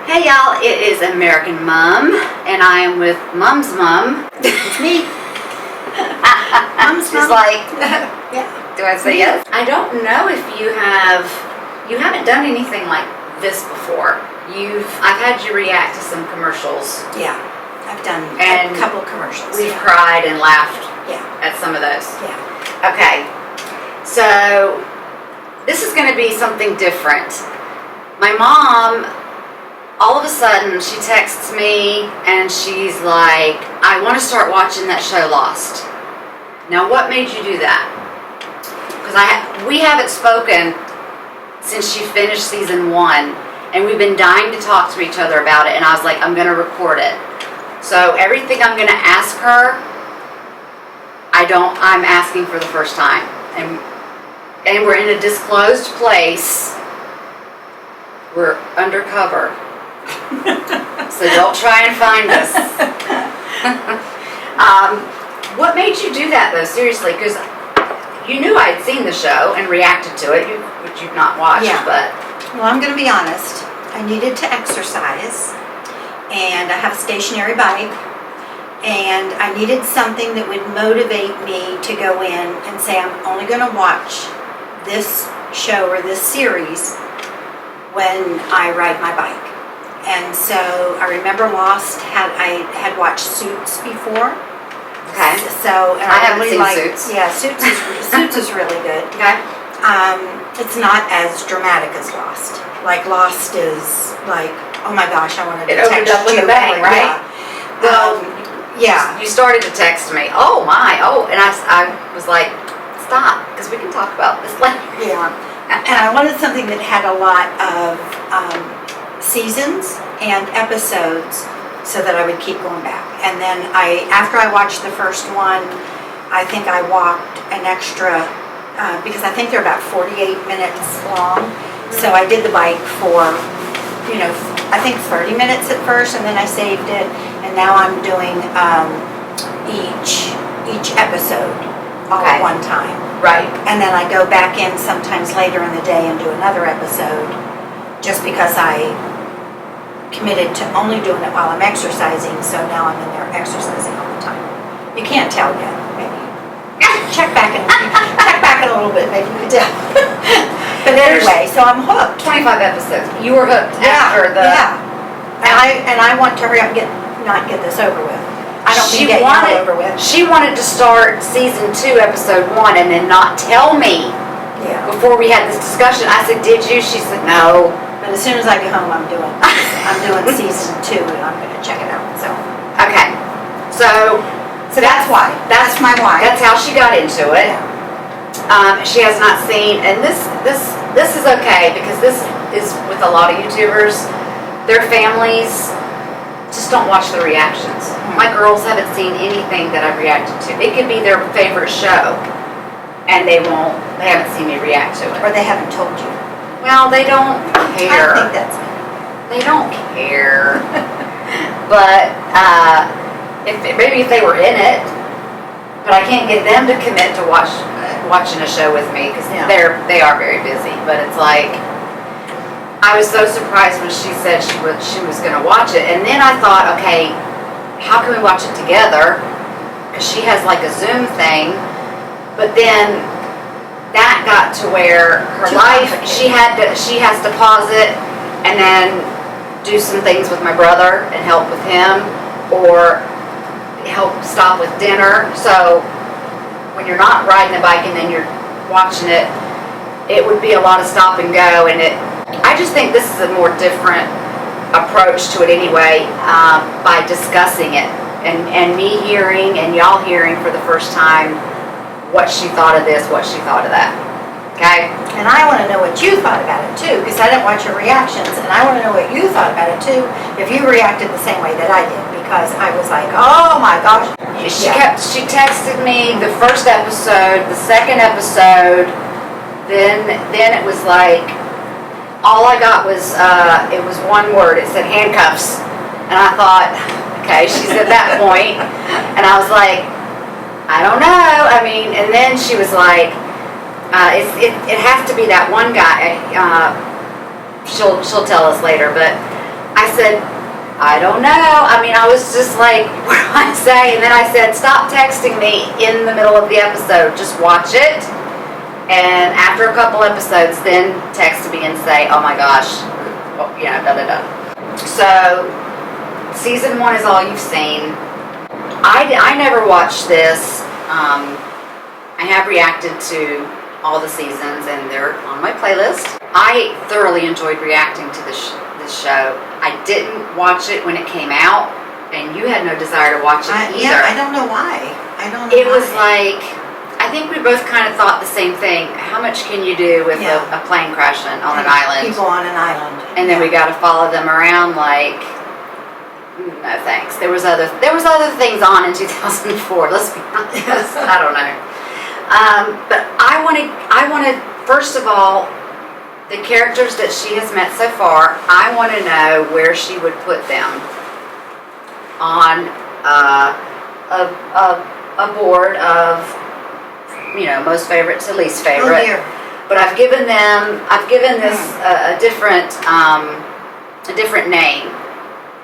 Hey y'all, it is American Mom, and I am with Mom's mom. It's me. Mom's She's mom. like, Yeah. do I say yes? I don't know if you haven't done anything like this before. I've had you react to some commercials. Yeah. I've done And a couple commercials. We've cried and laughed Yeah. at some of those. Yeah. Okay, so this is going to be something different. My mom, all of a sudden, she texts me and she's like, I want to start watching that show Lost. Now, what made you do that? Because we haven't spoken since she finished season 1, and we've been dying to talk to each other about it, and I was like, I'm going to record it. So everything I'm going to ask her, I'm asking for the first time. And we're in a disclosed place. We're undercover. So don't try and find us. What made you do that, though? Seriously, because you knew I had seen the show and reacted to it, which you've not watched. Yeah. But Well, I'm going to be honest. I needed to exercise, and I have a stationary bike, and I needed something that would motivate me to go in and say, I'm only going to watch this show or this series when I ride my bike. And so I remember Lost. I had watched Suits before. okay, So and I haven't really seen like, Suits. Yeah, Suits is really good. okay, It's not as dramatic as Lost. Like Lost is like, oh my gosh, I want to It text opened up with you. a bang, right? Yeah. Well, Yeah. you started to text me. Oh my! And I was like, stop, because we can talk about this later. Yeah. And I wanted something that had a lot of seasons and episodes so that I would keep going back. And then after I watched the first one, I think I walked an extra, because I think they're about 48 minutes long. So I did the bike for, I think 30 minutes at first, and then I saved it. And now I'm doing each episode all at one time. Right. And then I go back in sometimes later in the day and do another episode, just because I committed to only doing it while I'm exercising, so now I'm in there exercising all the time. You can't tell yet, maybe. Check back in a little bit, maybe you can tell. But anyway, so I'm hooked. 25 episodes. You were hooked after the. Yeah. And I want to hurry up and not get this over with. I don't mean get it over with. She wanted to start season 2, episode 1, and then not tell me before we had this discussion. I said, did you? She said, no. But as soon as I get home, I'm doing season 2, and I'm going to check it out. So Okay. So that's why. That's my why. That's how she got into it. She has not seen, and this is okay, because this is with a lot of YouTubers. Their families just don't watch the reactions. My girls haven't seen anything that I've reacted to. It could be their favorite show, and they haven't seen me react to it. Or they haven't told you. Well, they don't care. I think that's me. They don't care. But maybe if they were in it, but I can't get them to commit to watching a show with me, because they are very busy. But it's like, I was so surprised when she said she was going to watch it, and then I thought, okay, how can we watch it together? Because she has like a Zoom thing, but then that got to where her life, she has to pause it and then do some things with my brother and help with him, or help stop with dinner. So when you're not riding a bike and then you're watching it, it would be a lot of stop and go, and I just think this is a more different approach to it anyway, by discussing it and me hearing and y'all hearing for the first time what she thought of this, what she thought of that. Okay? And I want to know what you thought about it too, because I didn't watch your reactions, and I want to know what you thought about it too, if you reacted the same way that I did, because I was like, oh my gosh. She texted me the first episode, the second episode, then it was like, all I got was, it was one word. It said handcuffs. And I thought, okay, she's at that point. And I was like, I don't know. I mean, and then she was like, it has to be that one guy. She'll tell us later, but I said, I don't know. I mean, I was just like, what do I say? And then I said, stop texting me in the middle of the episode. Just watch it. And after a couple episodes, then text me and say, oh my gosh, da-da-da. So, season 1 is all you've seen. I never watched this. I have reacted to all the seasons, and they're on my playlist. I thoroughly enjoyed reacting to this show. I didn't watch it when it came out, and you had no desire to watch it either. Yeah, I don't know why. It was like, I think we both kind of thought the same thing. How much can you do with a plane crashing on an island? People on an island. And then we got to follow them around like, no thanks. There was other things on in 2004. Let's be honest. I don't know. But I want to first of all, the characters that she has met so far, I want to know where she would put them on a board of, most favorite to least favorite. Oh dear. But I've given this a different name.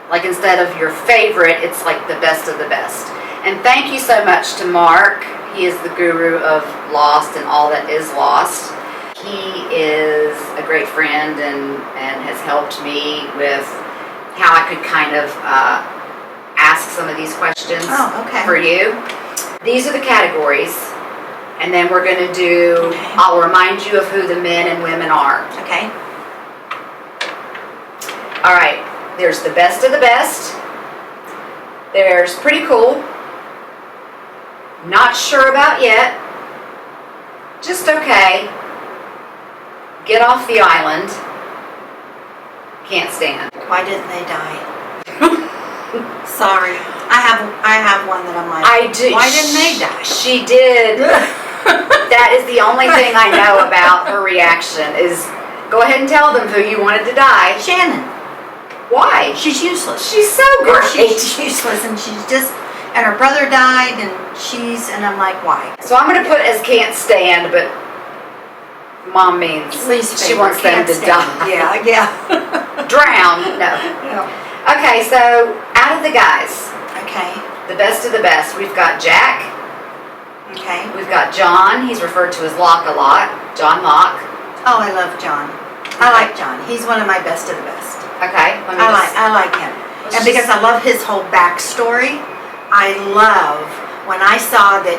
Like instead of your favorite, it's like the best of the best. And thank you so much to Mark. He is the guru of Lost and all that is Lost. He is a great friend and has helped me with how I could kind of ask some of these questions for you. These are the categories, and then we're going to do, I'll remind you of who the men and women are. Okay. All right, there's the best of the best. There's pretty cool. Not sure about yet. Just okay. Get off the island. Can't stand. Why didn't they die? Sorry. I have one that I'm like, I do. Why didn't they die? She did. That is the only thing I know about her reaction is go ahead and tell them who you wanted to die. Shannon. Why? She's useless. She's so great. She's useless, and and her brother died, and I'm like, why? So I'm going to put as can't stand, but Mom means she wants them to die. Yeah. Drown. No. Okay, so out of the guys. Okay. The best of the best. We've got Jack. Okay. We've got John. He's referred to as Locke a lot. John Locke. Oh, I love John. I like John. He's one of my best of the best. Okay. I like him. And because I love his whole backstory, I love when I saw that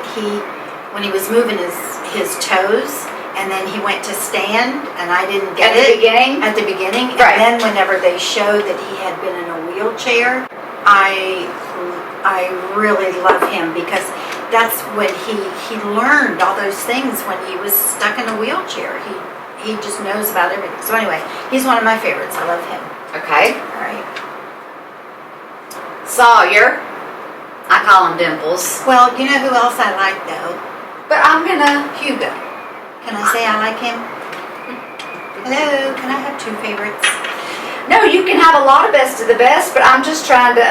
when he was moving his toes, and then he went to stand, and I didn't get it. At the beginning. Right. And then whenever they showed that he had been in a wheelchair, I really love him because that's when he learned all those things when he was stuck in a wheelchair. He just knows about everything. So anyway, he's one of my favorites. I love him. Okay. All right. Sawyer. I call him Dimples. Well, you know who else I like though? But I'm gonna Hugo. Can I say I like him? Hello, can I have 2 favorites? No, you can have a lot of best of the best, but I'm just trying to,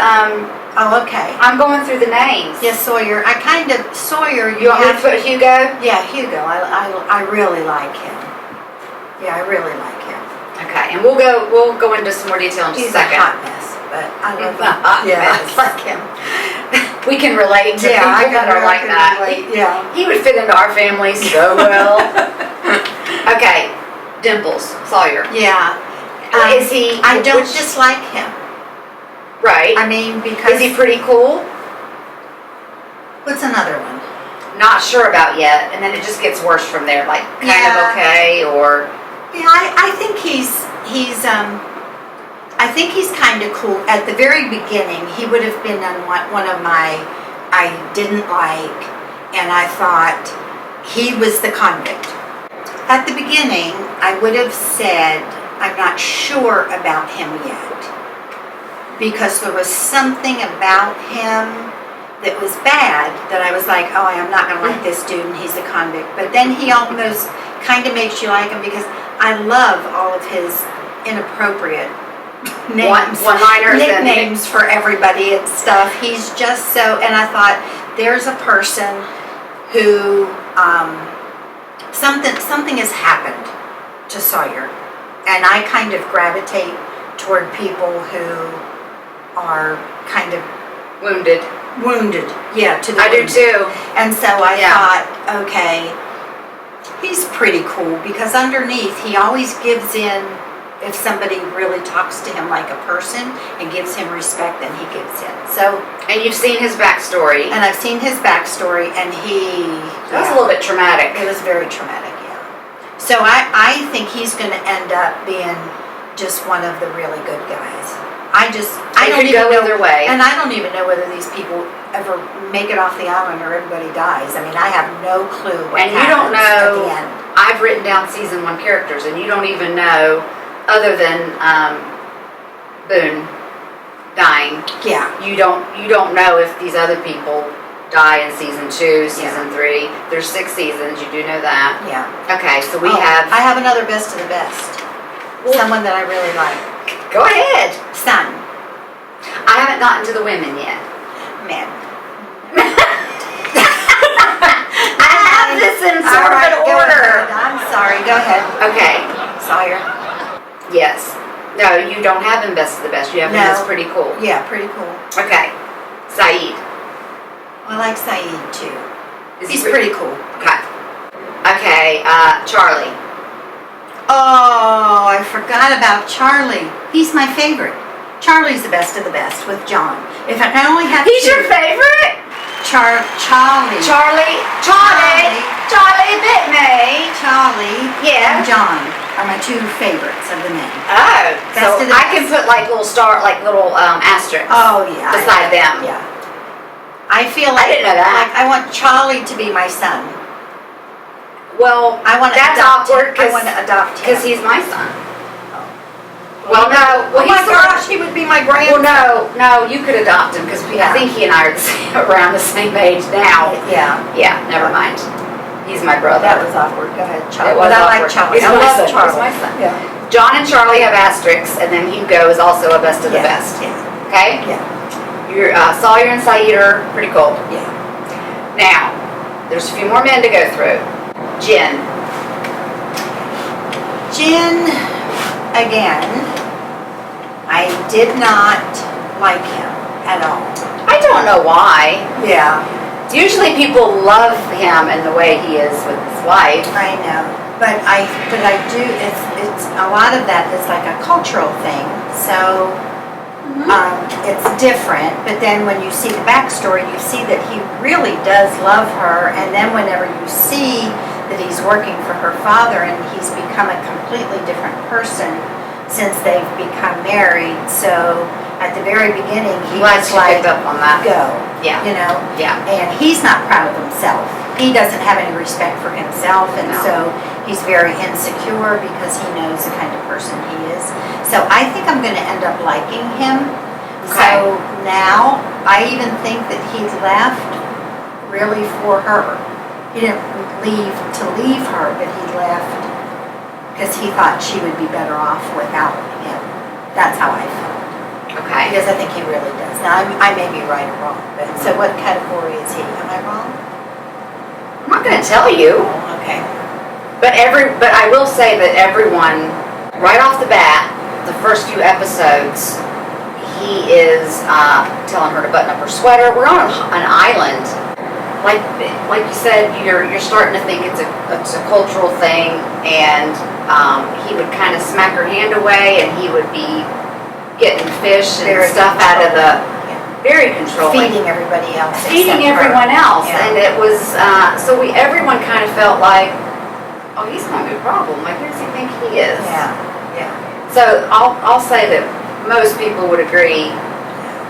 Oh, okay. I'm going through the names. Yes, Sawyer. Sawyer, You want me to put Hugo? Yeah, Hugo. I really like him. Yeah, I really like him. Okay, and we'll go into some more detail in just He's a second. a hot mess, but I love He's a him. hot Yeah, mess. I like him. We can relate to people that are like that. Yeah. He would fit into our family so well. Okay, Dimples, Sawyer. Yeah. Is he? I don't dislike him. Right. I mean, because... Is he pretty cool? What's another one? Not sure about yet, and then it just gets worse from there. Like kind of okay, or... Yeah, I think he's kind of cool. At the very beginning, he would have been on one of my I didn't like, and I thought he was the convict. At the beginning, I would have said I'm not sure about him yet, because there was something about him that was bad that I was like, oh, I'm not going to like this dude, and he's a convict. But then he almost kind of makes you like him because I love all of his inappropriate names, one-liners, nicknames for everybody and stuff. He's just so, and I thought there's a person who something has happened to Sawyer, and I kind of gravitate toward people who are kind of Wounded. wounded. Yeah, to the I do wounded. too. And so I Yeah. thought, okay, he's pretty cool because underneath he always gives in. If somebody really talks to him like a person and gives him respect, then he gives in. So, And you've seen his backstory. and I've seen his backstory, and That was a little bit traumatic. It was very traumatic, yeah. So I think he's going to end up being just one of the really good guys. I It don't could even go know, either way. and I don't even know whether these people ever make it off the island or everybody dies. I mean, I have no clue what And you don't happens at know. the end. I've written down season 1 characters, and you don't even know, other than Boone dying. Yeah. You don't know if these other people die in season 2, season 3. There's 6 seasons. You do know that. Yeah. Okay, so we Oh, have. I have another best of the best. Someone that I really like. Go ahead. Son. I haven't gotten to the women yet. Men. I have this in All sort right, of an go order. ahead. I'm sorry. Go ahead. Okay. Sawyer. Yes. No, you don't have him best of the best. You have him No. as pretty cool. Yeah, pretty cool. Okay. Saeed. I like Saeed too. Is He's he pretty cool. Okay. Okay, Charlie. Oh, I forgot about Charlie. He's my favorite. Charlie's the best of the best with John. If I can only have He's two. your favorite? Charlie. Charlie bit me. Charlie Yeah. and John are my two favorites of the men. Oh, Best so of the I can best. put like little asterisks. Oh yeah. Beside them. Yeah. I feel like didn't know that. Like I want Charlie to be my son. Well, I want to that's adopt awkward him. I want to adopt him. because he's my son. Well, no. Well, Oh my he's gosh, he would be my Well, grandson. no, you could adopt him because Yeah. I think he and I are the same, around the same age now. Yeah. Yeah, never mind. He's my brother. That was awkward. Go ahead, Charlie. It was But I like awkward. Charlie. He's I my love son. Charlie. He's my son. Yeah. John and Charlie have asterisks, and then Hugo is also a best of the Yeah. best. Yeah. Okay? Yeah. Your Sawyer and Saeed are pretty cool. Yeah. Now, there's a few more men to go through. Jen. Jin, again, I did not like him at all. I don't know why. Yeah. Usually people love him in the way he is with his wife. I know, but I do. It's a lot of that is like a cultural thing. So it's different. But then when you see the backstory, you see that he really does love her. And then whenever you see that he's working for her father and he's become a completely different person since they've become married. So at the very beginning, he Glad was she like, picked up on that. go, Yeah. you know. Yeah. And he's not proud of himself. He doesn't have any respect for himself, and No. so he's very insecure because he knows the kind of person he is. So I think I'm going to end up liking him. Okay. So now I even think that he left really for her. He didn't leave her, but he left because he thought she would be better off without him. That's how I felt. Okay. Because I think he really does. Now, I may be right or wrong, but so what category is he? Am I wrong? I'm not going to tell you. Oh, okay. But I will say that everyone, right off the bat, the first few episodes, he is telling her to button up her sweater. We're on an island. Like you said, you're starting to think it's a cultural thing, and he would kind of smack her hand away, and he would be getting fish and Very stuff out of the. Yeah. Very controlling. Feeding everybody else. Feeding except her. everyone else, Yeah. and it was so everyone kind of felt like, oh, he's going to be a problem. Like, who does he think he is? Yeah, yeah. So I'll say that most people would agree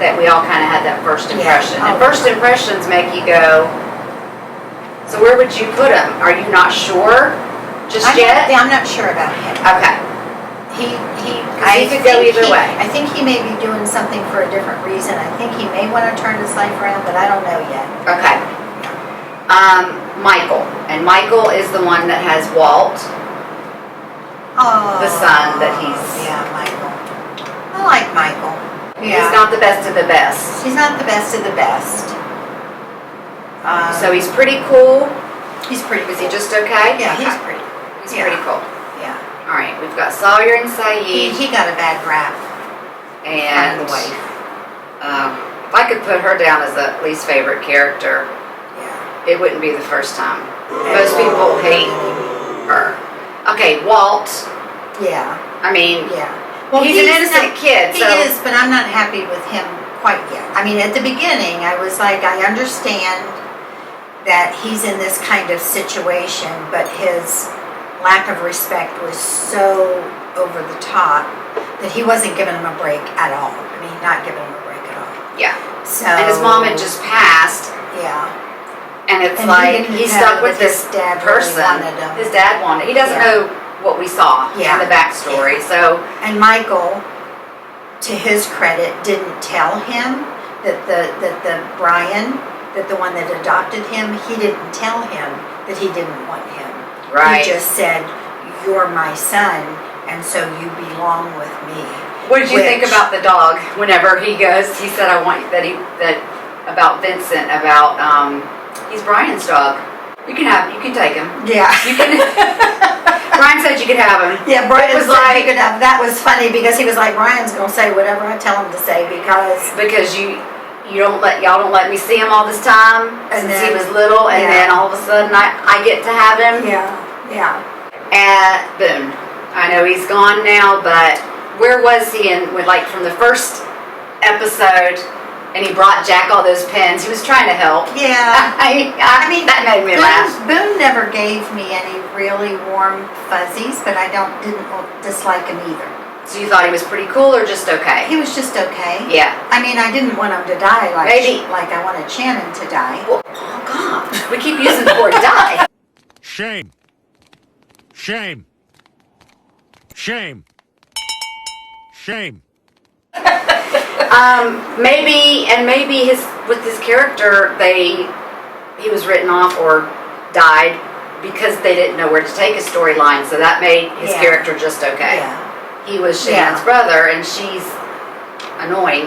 that we all kind of had that first impression. Yeah. And first impressions make you go, so where would you put him? Are you not sure just yet? I'm not sure about him. Okay. He could go either way. I think he may be doing something for a different reason. I think he may want to turn his life around, but I don't know yet. Okay. Michael. And Michael is the one that has Walt. Oh, The son that he's. Yeah, Michael. I like Michael. Yeah. He's not the best of the best. He's not the best of the best. So he's pretty cool. He's pretty. Is he just okay? Yeah, he's Okay. pretty. He's yeah. pretty cool. Yeah. All right, we've got Sawyer and Saeed. He got a bad rap. And the wife. If I could put her down as a least favorite character, Yeah. it wouldn't be the first time. Most people hate her. Okay, Walt. Yeah. I mean, Yeah. he's an innocent kid. He So is, but I'm not happy with him quite yet. I mean, at the beginning, I was like, I understand that he's in this kind of situation, but his lack of respect was so over the top that he wasn't giving him a break at all. I mean, not giving him a break at all. yeah. So. And his mom had just passed, Yeah. and it's And like he he's didn't stuck know with that this his dad person. really wanted him. His dad wanted. He doesn't Yeah. know what we saw Yeah. in the backstory. So And Michael, to his credit, didn't tell him that the Brian, that the one that adopted him, he didn't tell him that he didn't want him. right. He just said, "You're my son, and so you belong with me." What did you think Which- about the dog? Whenever he goes, he said, "I want that about Vincent, about he's Brian's dog. You can take him. Yeah. You can." Brian said you could have him. Yeah, Brian was was like, like- that was funny because he was like, Brian's gonna say whatever I tell him to say Because y'all don't let me see him all this time And since he then- was little, and yeah. then all of a sudden I get to have him. yeah. And boom, I know he's gone now, but where was he from the first episode? And he brought Jack all those pens. He was trying to help. Yeah. I mean, that made me laugh. Boone never gave me any really warm fuzzies, but I didn't dislike him either. So you thought he was pretty cool or just okay? He was just okay. Yeah. I mean, I didn't want him to die Maybe. like I wanted Shannon to die. Well, oh God, we keep using the word die. Shame. Shame. Shame. Shame. Maybe with his character, he was written off or died because they didn't know where to take his storyline, so that made his Yeah. character just okay. Yeah. He was Shannon's brother, and she's annoying.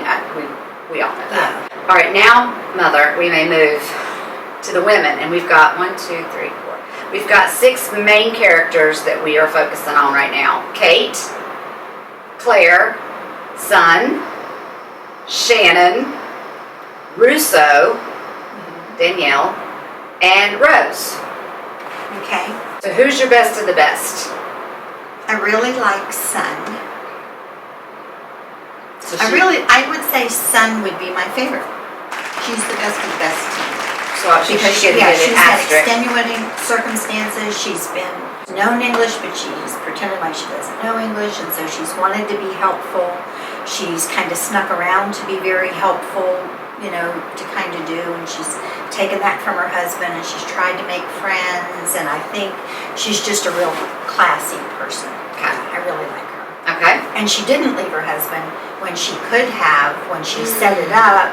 We all know that. Yeah. All right, now, Mother, we may move to the women, and we've got 1, 2, 3, 4. We've got 6 main characters that we are focusing on right now. Kate, Claire, Son, Shannon, Russo, Danielle, and Rose. Okay. So who's your best of the best? I really like Sun. So I would say Sun would be my favorite. She's the best of the best to me. So Because she's she's had asterisk. extenuating circumstances. She's been known English, but she's pretended like she doesn't know English, and so she's wanted to be helpful. She's kind of snuck around to be very helpful, to kind of do, and she's taken that from her husband, and she's tried to make friends, and I think she's just a real classy person. Okay. I really like her. Okay. And she didn't leave her husband when she could have, when she set it up,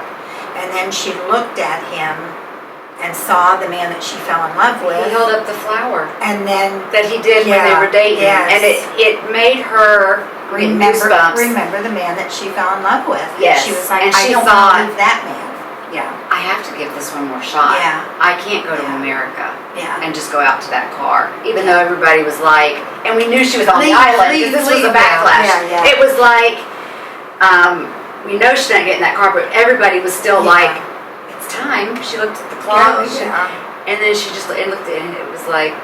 and then she looked at him and saw the man that she fell in love with. He held up the flower And then that he did when they were dating, yes. and it made her get goosebumps. remember the man that she fell in love with. Yes, She was like, and I she don't thought- want to leave that man. Yeah, I have to give this one more shot. Yeah. I can't go to Yeah. America yeah. and just go out to that car, even though everybody was like, and we knew she was on the Leave, island leave, because this was a leave, backlash. yeah, yeah. It was like, we know she's not getting that car, but everybody was still Yeah. like, it's time. She looked at the clock, and then she just looked at it, and it was like,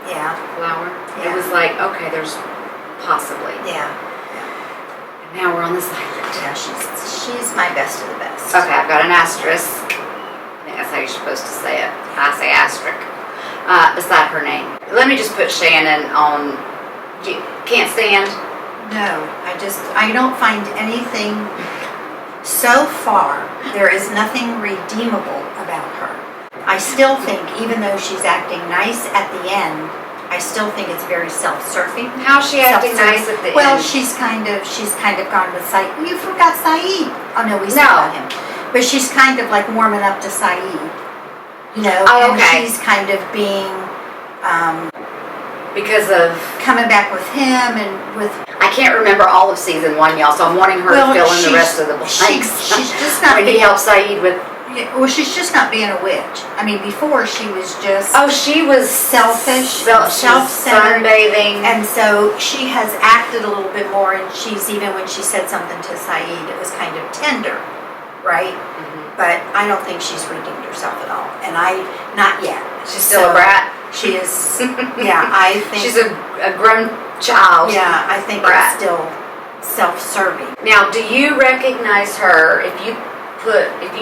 Yeah, flower. Yeah. It was like, okay, there's possibly. yeah, And now we're on this island. yeah. She's my best of the best. Okay, I've got an asterisk. I think that's how you're supposed to say it. I say asterisk. Beside her name. Let me just put Shannon on. You can't stand. No, I don't find anything, so far, there is nothing redeemable about her. I still think, even though she's acting nice at the end, I still think it's very self-serving. How's she acting nice at the Well, end? she's kind of gone with Saeed. You forgot Saeed. Oh no, we said No. about him. But she's kind of like warming up to Saeed. Oh, and okay. she's kind of being, Because of coming back with him and with I can't remember all of season 1, y'all. So I'm wanting her to fill in the rest of the blanks. She's just not when he being, helps Saeed with Yeah, well, she's just not being a witch. I mean, before she was just Oh, she was selfish, self-centered, sunbathing. and so she has acted a little bit more. And she's even when she said something to Saeed, it was kind of tender, right? Mhm. But I don't think she's redeemed herself at all, and not yet. She's still a brat. She is. Yeah, I think She's a grown child. Yeah, I think brat. it's still self-serving. Now, do you recognize her if you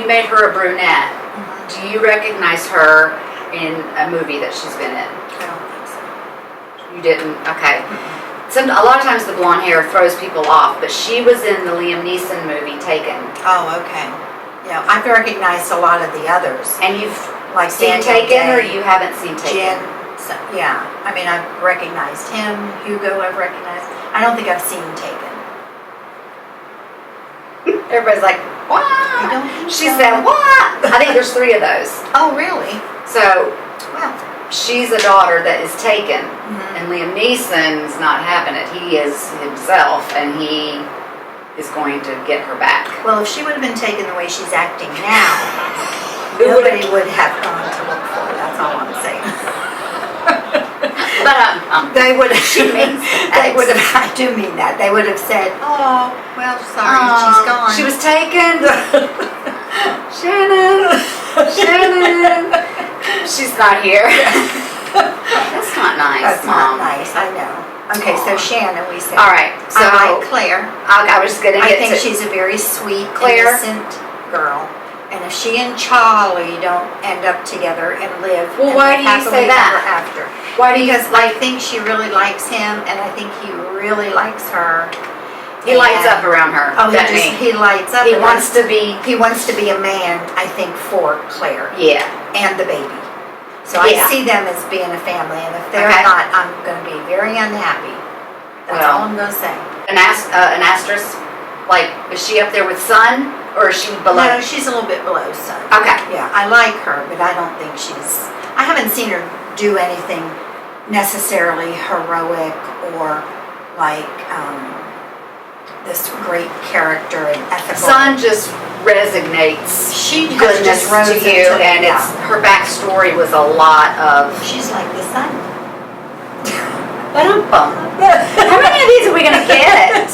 made her a brunette? Mm-hmm. Do you recognize her in a movie that she's been in? I don't think so. You didn't? Okay. A lot of times the blonde hair throws people off, but she was in the Liam Neeson movie Taken. Oh, okay. Yeah, I've recognized a lot of the others. And you've Like seen Daniel Taken, or Day, you haven't seen Taken? yeah. I mean, I've recognized him. Hugo, I've recognized. I don't think I've seen Taken. Everybody's like, what? I don't think She so. said, what? I think there's 3 of those. Oh, really? So Well, she's a daughter that is taken, mhm. and Liam Neeson's not having it. He is himself, and he is going to get her back. Well, if she would have been taken the way she's acting now, Who would nobody would have gone to look for her. That's all I'm saying. But They would have. She means They would have. I do mean that. They would have said, "Oh, well, sorry, she's gone." She was taken. Shannon. She's not here. That's not nice, That's Mom. not nice. I know. Okay, so Shannon, we said. All right, so I like Claire. I was going to I get think to she's a very sweet, Claire? innocent girl. And if she and Charlie don't end up together and live, Well, and why live do you say happily that? ever after. Why do you Because I think she really likes him, and I think he really likes her. He lights And- up around her. Oh, that he lights up. He and wants to be. He wants to be a man, I think, for Claire Yeah. and the baby. So Yeah. I see them as being a family, and if they're Okay. not, I'm going to be very unhappy. That's Well. all I'm going to say. An asterisk. Like, is she up there with Sun, or is she below? No, she's a little bit below Sun. Okay. Yeah, I like her, but I don't think I haven't seen her do anything necessarily heroic or like this great character and ethical. Sun just resonates She has goodness just rose to you, into- and yeah. her backstory was a lot of. She's like the sun. Ba-dum-bum. How many of these are we gonna get?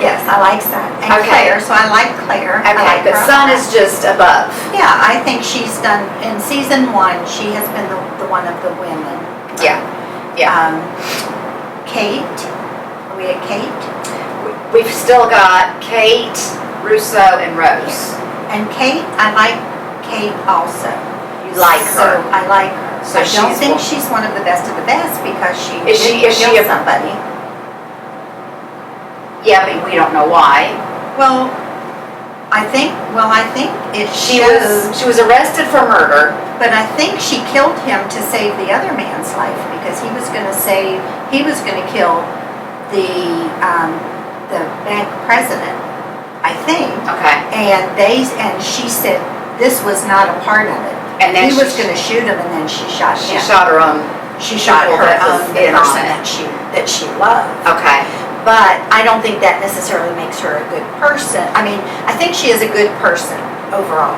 Yes, I like Sun. And Okay. Claire, so I like Claire. I Okay, like but her a Sun lot. is just above. Yeah, I think she's done, in season 1, she has been the one of the women. Yeah. Yeah. Kate, are we at Kate? We've still got Kate, Russo, and Rose. And Kate, I like Kate also. You like So her. I like her. So I don't she's think one- she's one of the best because she Is she- did is she kill a- somebody. Yeah, but we don't know why. Well, I think it She shows, was arrested for murder. but I think she killed him to save the other man's life because he was going to kill the bank president, I think. Okay. And she said this was not a part of it. And then he was she- going to shoot him, and then she shot She him. shot her own. She shot people her that was own, the in on person it. that she loved. Okay. But I don't think that necessarily makes her a good person. I mean, I think she is a good person overall,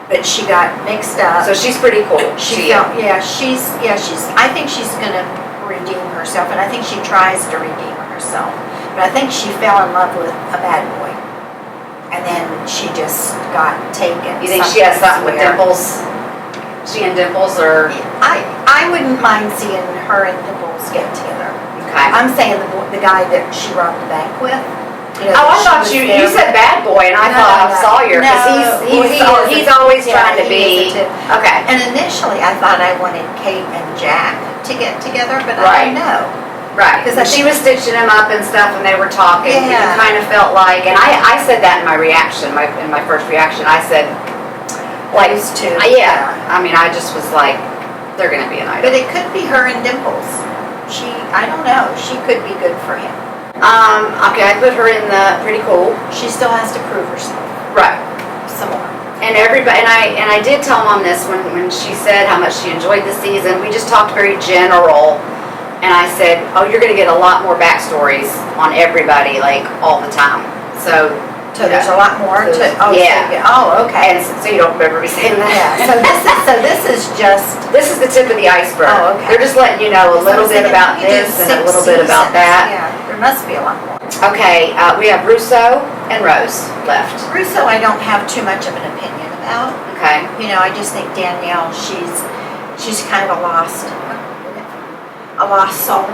but she got mixed up. So she's pretty cool. She felt, she's. I think she's gonna redeem herself, and I think she tries to redeem herself. But I think she fell in love with a bad boy, and then she just got taken. You think she has something with somewhere. Dimples? She and Dimples are I wouldn't mind seeing her and Dimples get together. okay. I'm saying the guy that she robbed the bank with. Oh, I thought you said bad boy, and I thought of Sawyer because he's always trying to be okay. And initially, I thought I wanted Kate and Jack to get together, but I Right. don't know. Right, 'Cause I she think- was stitching him up and stuff, and they were talking. And Yeah. you kind of felt like, and I said that in my reaction, in my first reaction, I said, like, Those two. yeah. I mean, I just was like, they're gonna be an But item. it could be her and Dimples. I don't know. She could be good for him. Okay, I put her in the pretty cool. She still has to prove herself Right. some more. And everybody, and I did tell Mom this when she said how much she enjoyed the season. We just talked very general, and I said, "Oh, you're going to get a lot more backstories on everybody, like all the time." So So there's a lot more to, okay. And so you don't remember me saying that. Yeah, so this is just, This is the tip of the iceberg. Oh, okay. They're just letting you know a little bit about this and a little bit about that. Yeah, there must be a lot more. Okay, we have Russo and Rose left. Russo, I don't have too much of an opinion about. Okay. You know, I just think Danielle, she's kind of a lost soul.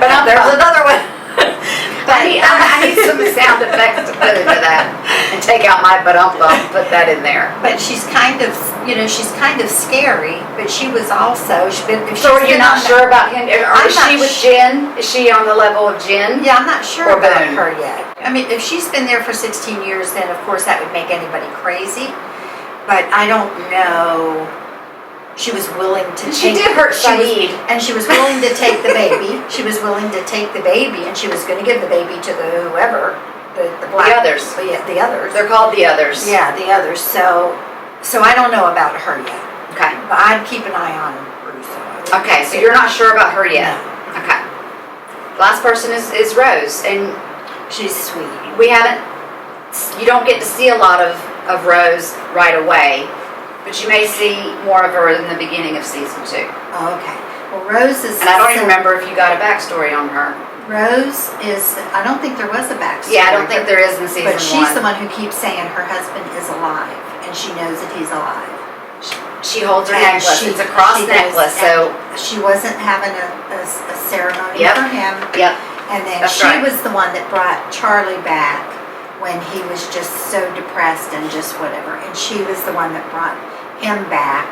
But there's another one. I need some sound effects to put into that and take out my put that in there. But she's kind of, she's kind of scary, but she's been. So are you not sure about him? Or I'm is not she with Jen? Is she on the level of Jen? Yeah, I'm not sure Or about Boone? her yet. I mean, if she's been there for 16 years, then of course that would make anybody crazy. But I don't know. She was willing to She did hurt Saeed. And she was willing to take the baby. She was willing to take the baby, and she was going to give the baby to whoever, the black. The others. The others. They're called the others. Yeah, the others. So I don't know about her yet. Okay. But I'd keep an eye on Russo. Okay, so you're not sure about her yet? No. Okay. Last person is Rose, and She's sweet. you don't get to see a lot of Rose right away, but you may see more of her in the beginning of season 2. Oh, okay. Well, Rose is. And I don't even remember if you got a backstory on her. Rose is. I don't think there was a backstory. Yeah, I don't think there is in season 1. But she's the one who keeps saying her husband is alive, and she knows that he's alive. She holds her And necklace. It's a cross she necklace, knows, so. and she wasn't having a ceremony Yep. for him. Yep. And then That's she right. was the one that brought Charlie back when he was just so depressed and just whatever. And she was the one that brought him back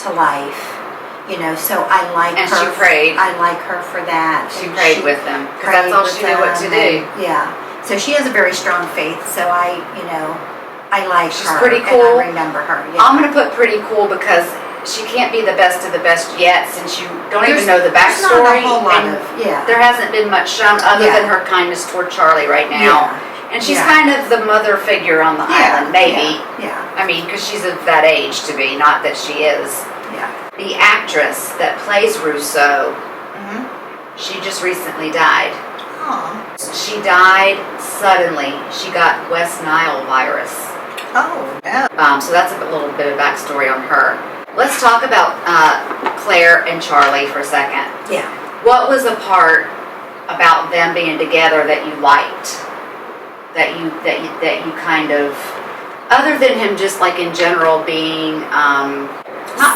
to life. So I like And her. she prayed. I like her for that. She And prayed with them, because that's prayed all with she knew what to them, do. and, yeah. So she has a very strong faith. So I like She's her. pretty cool. And I remember her. Yeah. I'm going to put pretty cool because she can't be the best of the best yet, since you don't even know the backstory. There's not a whole lot and of, yeah. There hasn't been much shown other Yeah. than her kindness toward Charlie right now. Yeah. And she's Yeah. kind of the mother figure on the island, maybe. Yeah. I mean, because she's of that age to be, not that she is. Yeah. The actress that plays Russo, Mm-hmm. she just recently died. Oh. She died suddenly. She got West Nile virus. Oh, no. So that's a little bit of backstory on her. Let's talk about Claire and Charlie for a second. Yeah. What was a part about them being together that you liked? That you kind of, other than him just like in general being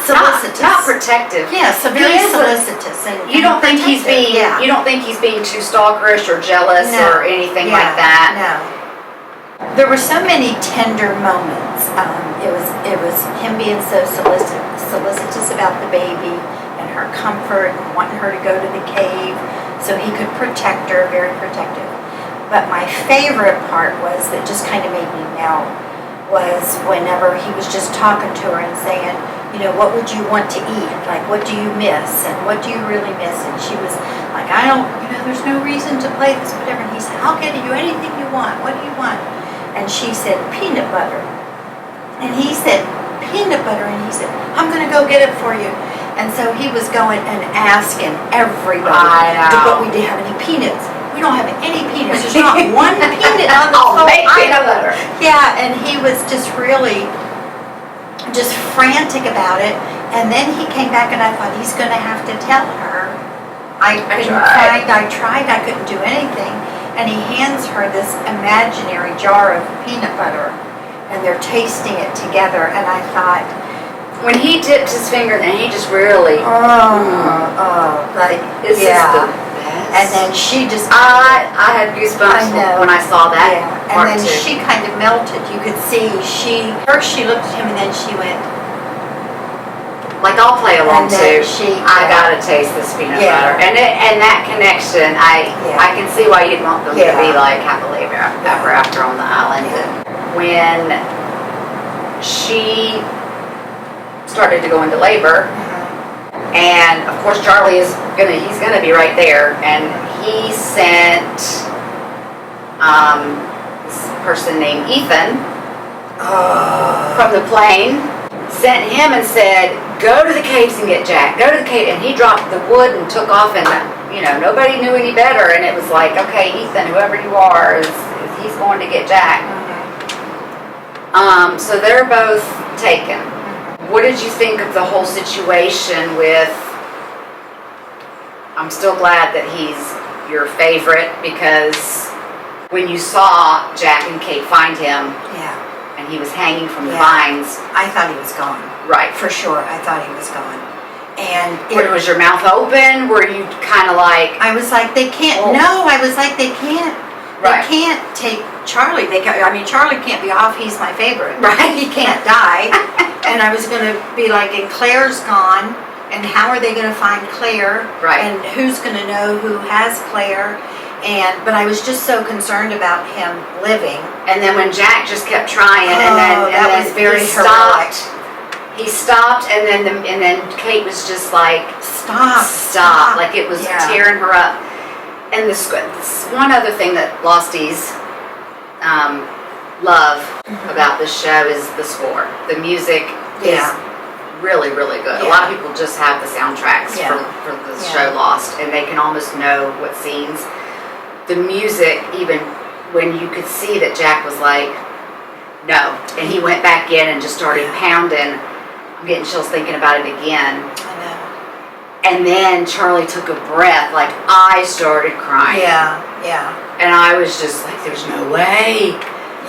Solicitous. not protective. Yeah, so He very is solicitous. You don't think he's being Yeah. you don't think he's being too stalkerish or jealous No. or anything Yeah, like that? No. There were so many tender moments. It was him being so solicitous about the baby and her comfort and wanting her to go to the cave so he could protect her, very protective. But my favorite part was that just kind of made me melt was whenever he was just talking to her and saying, what would you want to eat? Like, what do you miss? And what do you really miss? And she was like, I don't, there's no reason to play this, whatever. And he said, I'll get you anything you want. What do you want? And she said, peanut butter. And he said, peanut butter. And he said, I'm going to go get it for you. And so he was going and asking everybody, but we didn't have any peanuts. We don't have any peanuts. There's not one peanut on the whole make peanut island. butter. Yeah, and he was just really just frantic about it. And then he came back and I thought he's going to have to tell her. I tried, I couldn't do anything. And he hands her this imaginary jar of peanut butter and they're tasting it together. And I thought, When he dipped his finger, then he just really. like, This is the best. And then she just. I had goosebumps when I saw that. Yeah. Part And then two. she kind of melted. You could see first she looked at him and then she went. Like, I'll play along And then too. I gotta taste this peanut butter, and that connection. I can see why you'd want them to be like happily ever after on the island. And when she started to go into labor, and of course Charlie he's gonna be right there, and he sent this person named Ethan from the plane. Sent him and said, go to the caves and get Jack. Go to the cave. And he dropped the wood and took off, and nobody knew any better. And it was like, okay, Ethan, whoever you are, he's going to get Jack. So they're both taken. What did you think of the whole situation with, I'm still glad that he's your favorite, because when you saw Jack and Kate find him, and he was hanging from the vines. I thought he was gone. Right. For sure, I thought he was gone. And was your mouth open? Were you kind of like... I was like, they can't, no, I was like, they can't take Charlie. Charlie can't be off, he's my favorite. Right. He can't die. And I was going to be like, and Claire's gone, and how are they going to find Claire? Right. And who's going to know who has Claire? But I was just so concerned about him living. And then when Jack just kept trying, and then was very he heroic. Stopped, and then Kate was just like, stop. Like it was tearing her up. And this one other thing that Losties love about this show is the score. The music is really, really good. A lot of people just have the soundtracks for the show Lost, and they can almost know what scenes. The music, even when you could see that Jack was like, no, and he went back in and just started pounding. I'm getting chills thinking about it again. I know. And then Charlie took a breath, like I started crying. Yeah. And I was just like, there's no way.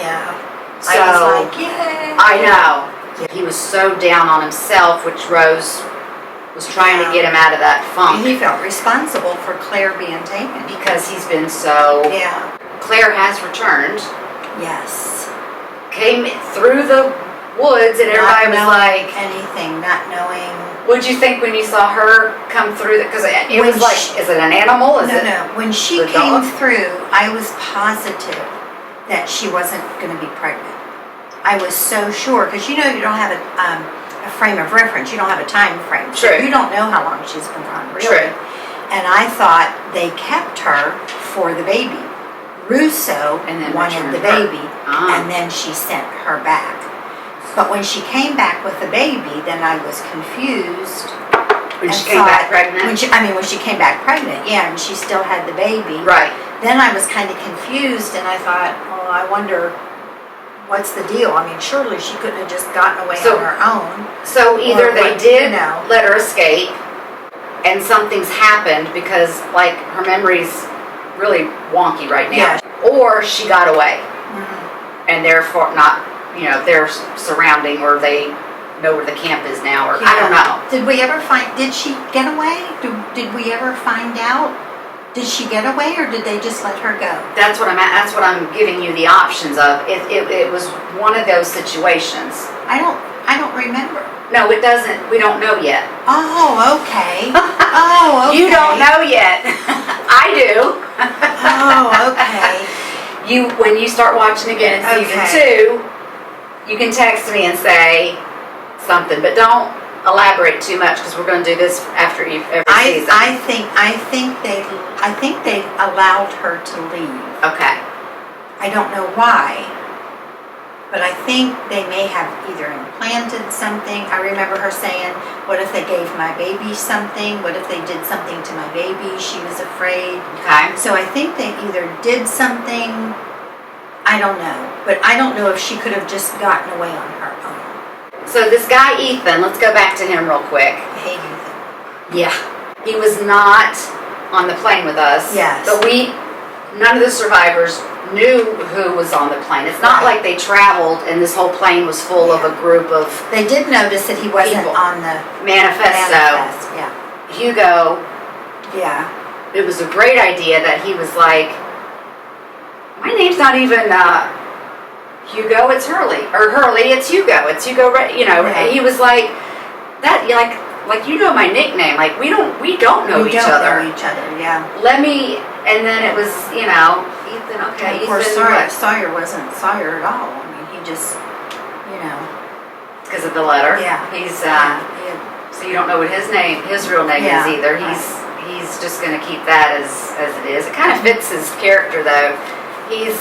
Yeah. So, I was like, yay. I know. Yeah. He was so down on himself, which Rose was trying to get him out of that funk. And he felt responsible for Claire being taken. Because he's been so... Yeah. Claire has returned. Yes. Came through the woods and everybody was like... anything, not knowing... What'd you think when you saw her come through? Because it was like, is it an animal? No. When she came through, I was positive that she wasn't going to be pregnant. I was so sure, because you don't have a frame of reference. You don't have a time frame. True. You don't know how long she's been gone, really. True. And I thought they kept her for the baby. Russo wanted the baby, and then she sent her back. But when she came back with the baby, then I was confused. When she came back pregnant? When she came back pregnant, and she still had the baby. Right. Then I was kind of confused, and I thought, well, I wonder... what's the deal? Surely she couldn't have just gotten away on her own. So either they did let her escape, and something's happened because, like, her memory's really wonky right now, or she got away, and therefore not, they're surrounding, or they know where the camp is now, or I don't know. Did she get away? Did we ever find out? Did she get away, or did they just let her go? That's what I'm giving you the options of. It was one of those situations. I don't remember. No, it doesn't. We don't know yet. Oh, okay. Oh, okay. You don't know yet. I do. Oh, okay. When you start watching again in season 2, you can text me and say something, but don't elaborate too much, because we're going to do this after every season. I think they allowed her to leave. Okay. I don't know why, but I think they may have either implanted something. I remember her saying, what if they gave my baby something? What if they did something to my baby? She was afraid. Okay. So I think they either did something, I don't know, but I don't know if she could have just gotten away on her own. So this guy Ethan, let's go back to him real quick. I hate Ethan. Yeah. He was not on the plane with us. Yes. But none of the survivors knew who was on the plane. It's not like they traveled and this whole plane was full of a group of... They did notice that he wasn't on the manifesto. Yeah. Hugo. Yeah. It was a great idea that he was like, my name's not even Hugo, it's Hurley. Or Hurley, it's Hugo. It's Hugo, He was like, that, like my nickname. Like, we don't know each other. We don't know each other, yeah. And then it was, Ethan, okay. Of course, Sawyer wasn't Sawyer at all. He just, because of the letter. Yeah. He's, so you don't know what his real name is either. He's just going to keep that as it is. It kind of fits his character, though. He's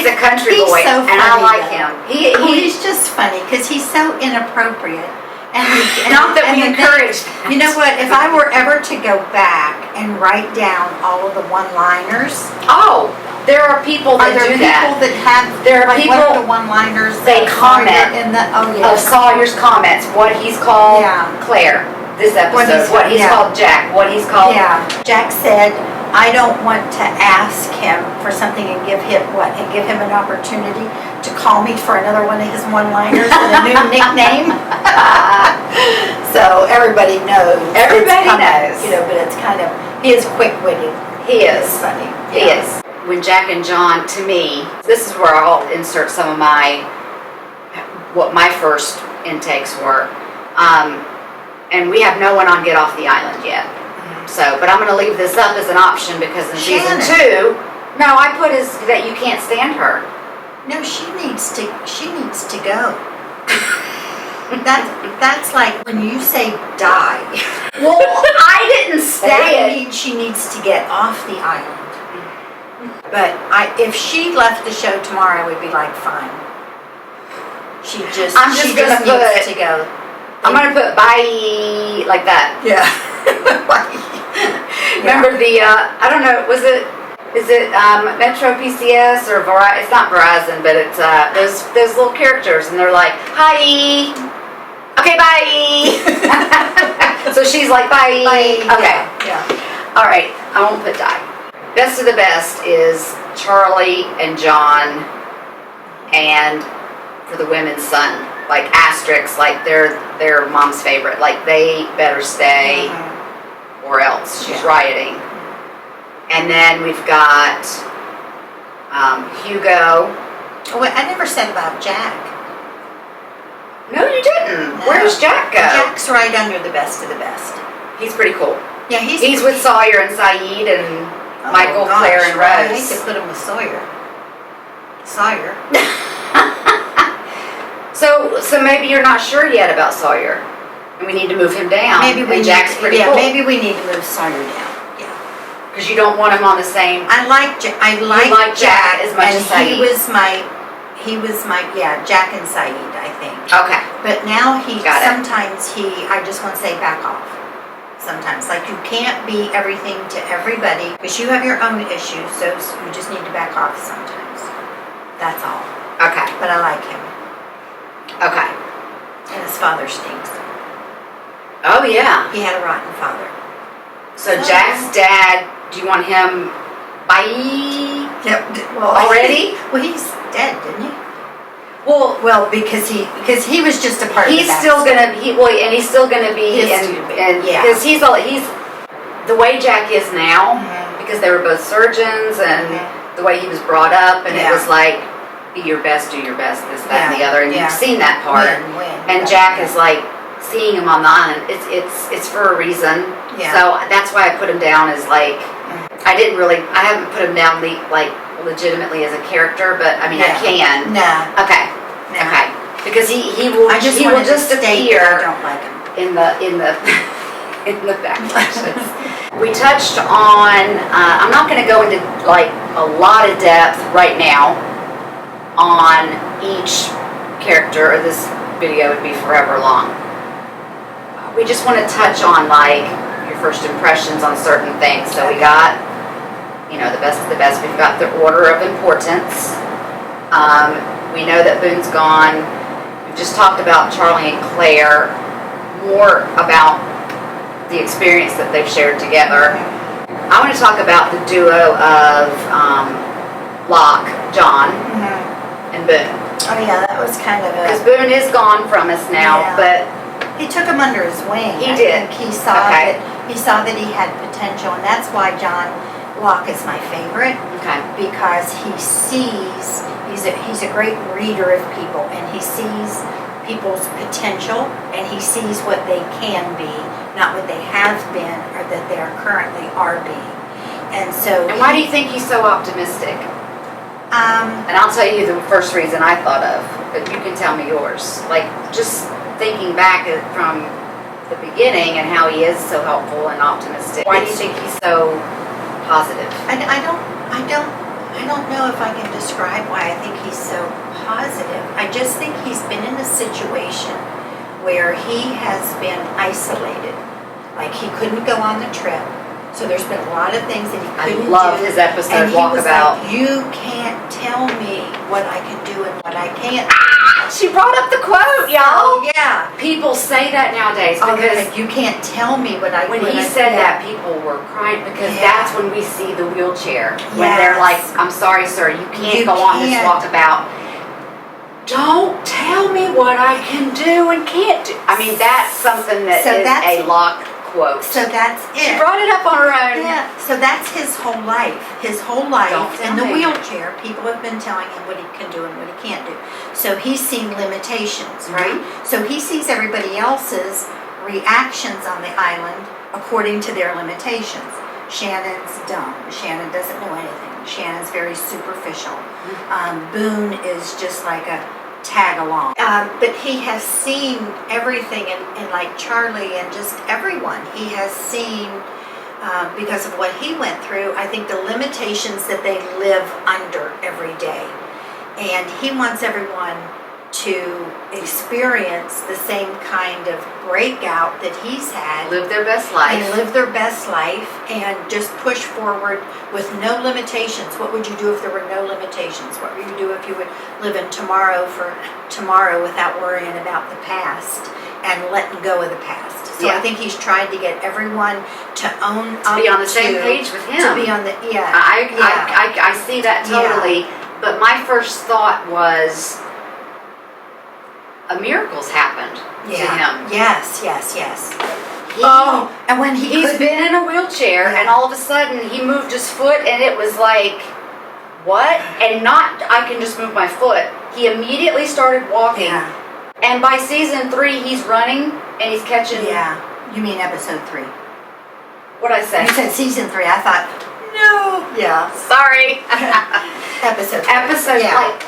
a country boy, and I like him. He's just funny because he's so inappropriate. Not that we and the encourage thing- that. You know what, if I were ever to go back and write down all of the one-liners, Oh, there are people are that there do people that. that have, There are like, what are people- the one-liners? They that comment are in the, oh, Of yes. Sawyer's comments, what he's called Yeah. Claire this What episode, he's- what he's yeah. called Jack, what he's called. Yeah, Jack said, I don't want to ask him for something and give him an opportunity to call me for another one of his one-liners and a new nickname. So everybody knows. it's Everybody coming, knows. You know, but it's kind of, he is quick-witted. He It's is. funny. He is. When Jack and John, to me, this is where I'll insert some of what my first intakes were. And we have no one on Get Off the Island yet. So, but I'm going to leave this up as an option because in season Shannon. 2, no, I put is that you can't stand her. No, she needs to go. That's like when you say die. Well, I didn't say That it. means she needs to get off the island. But if she left the show tomorrow, I would be like, fine. She just gonna needs put- to go. I'm going to put bye like that. Yeah. Remember I don't know, is it Metro PCS or Verizon? It's not Verizon, but it's those little characters, and they're like, hi. Okay, bye. So she's like, bye. Okay. Yeah. All right, I won't put die. Best of the best is Charlie and John, and for the women's son, like asterisks, like they're mom's favorite. Like they better stay, or else she's Yeah. rioting. And then we've got Hugo. Oh, wait, I never said about Jack. No, you didn't. No. Where does Jack go? Jack's right under the best of the best. He's pretty cool. Yeah, He's with Sawyer and Saeed and Oh, Michael, gosh, Claire, and I Rose. hate to put him with Sawyer. Sawyer. So maybe you're not sure yet about Sawyer, and we need to move him down. Maybe we and Jack's pretty cool. maybe we need to move Sawyer down. Yeah. Because you don't want him on the same. I like like Jack as much as and Saeed. he was my Jack and Saeed, I think. Okay. But now Got it. sometimes I just want to say back off. Sometimes, like you can't be everything to everybody because you have your own issues, so you just need to back off sometimes. That's all. Okay. But I like him, Okay. and his father stinks. Oh yeah. He had a rotten father. So Jack's dad. Do you want him? Bye. Yep. Well, Already? Well, he's dead, didn't he? Well, Because he was just a part of he's the still gonna he's still gonna be His in, stupid, and yeah. because he's the way Jack is now, because they were both surgeons and the way he was brought up, and it Yeah. was like be your best, do your best, this, that, and the Yeah, other, and yeah. you've seen that part. Win. And Jack is like seeing him on the island. It's for a reason. Yeah. So that's why I put him down as like I haven't put him down like legitimately as a character, but I mean I can. Nah. Okay. Nah. Okay. Because he will I just he will wanted just to state that I appear don't like him. in the in the backflashes. We touched on I'm not going to go into like a lot of depth right now on each character, or this video would be forever long. We just want to touch on like your first impressions on certain things. So we got the best of the best. We've got the order of importance. We know that Boone's gone. We've just talked about Charlie and Claire, more about the experience that they've shared together. I want to talk about the duo of Locke, John, and Boone. Oh yeah, that was kind of Because Boone is gone from us now, Yeah. but he took him under his wing. He I did. think he saw Okay. that he had potential, and that's why John Locke is my favorite, okay. because he sees he's a great reader of people, and he sees people's potential, and he sees what they can be, not what they have been or that they are currently are being. And so And why do you think he's so optimistic? And I'll tell you the first reason I thought of, but you can tell me yours. Like, just thinking back from the beginning and how he is so helpful and optimistic. Why do you think he's so positive? I don't know if I can describe why I think he's so positive. I just think he's been in a situation where he has been isolated. Like he couldn't go on the trip. So there's been a lot of things that he couldn't do. I love his episode, and he Walkabout. was like, you can't tell me what I can do and what I can't. She brought up the quote, y'all. Oh, yeah. People say that nowadays Oh, because like, you can't tell me what I when he said that, people were crying because that's when we see the wheelchair. When they're like, I'm sorry, sir, you can't go on this walkabout. Don't tell me what I can do and can't do. I mean, that's something that is a lock quote. So that's it. She brought it up on her own. Yeah. So that's his whole life. His whole life in the me. wheelchair, people have been telling him what he can do and what he can't do. So he's seen limitations, right? So he sees everybody else's reactions on the island according to their limitations. Shannon's dumb. Shannon doesn't know anything. Shannon's very superficial. Boone is just like a tag along. But he has seen everything in like Charlie and just everyone. He has seen, because of what he went through, I think the limitations that they live under every day. And he wants everyone to experience the same kind of breakout that he's had. Live their best life. And live their best life and just push forward with no limitations. What would you do if there were no limitations? What would you do if you would live in tomorrow for tomorrow without worrying about the past and letting go of the past? So I think he's tried to get everyone to own up to be on the same page with him. To be on the, I see that totally. But my first thought was, a miracle's happened to him. Yes. And when he's been in a wheelchair, and all of a sudden he moved his foot, and it was like, what? And not, I can just move my foot. He immediately started walking. And by season 3, he's running, and he's catching. Yeah. You mean episode 3? What'd I say? You said season 3. I thought, no. Yeah. Sorry. Episode 3. Like,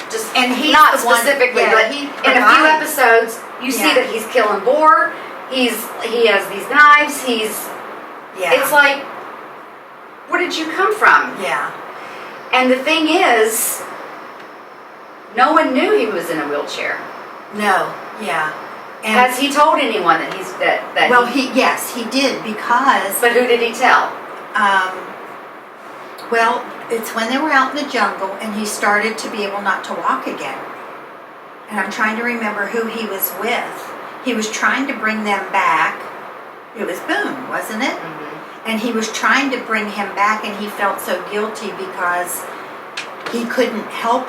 just and he's not specifically, but in a few episodes, you see that he's killing boar. He has these knives. It's like, where did you come from? Yeah. And the thing is, no one knew he was in a wheelchair. No. Yeah. And has he told anyone that he's that? Well, yes, he did because. But who did he tell? Well, it's when they were out in the jungle and he started to be able not to walk again. And I'm trying to remember who he was with. He was trying to bring them back. It was Boone, wasn't it? And he was trying to bring him back, and he felt so guilty because he couldn't help.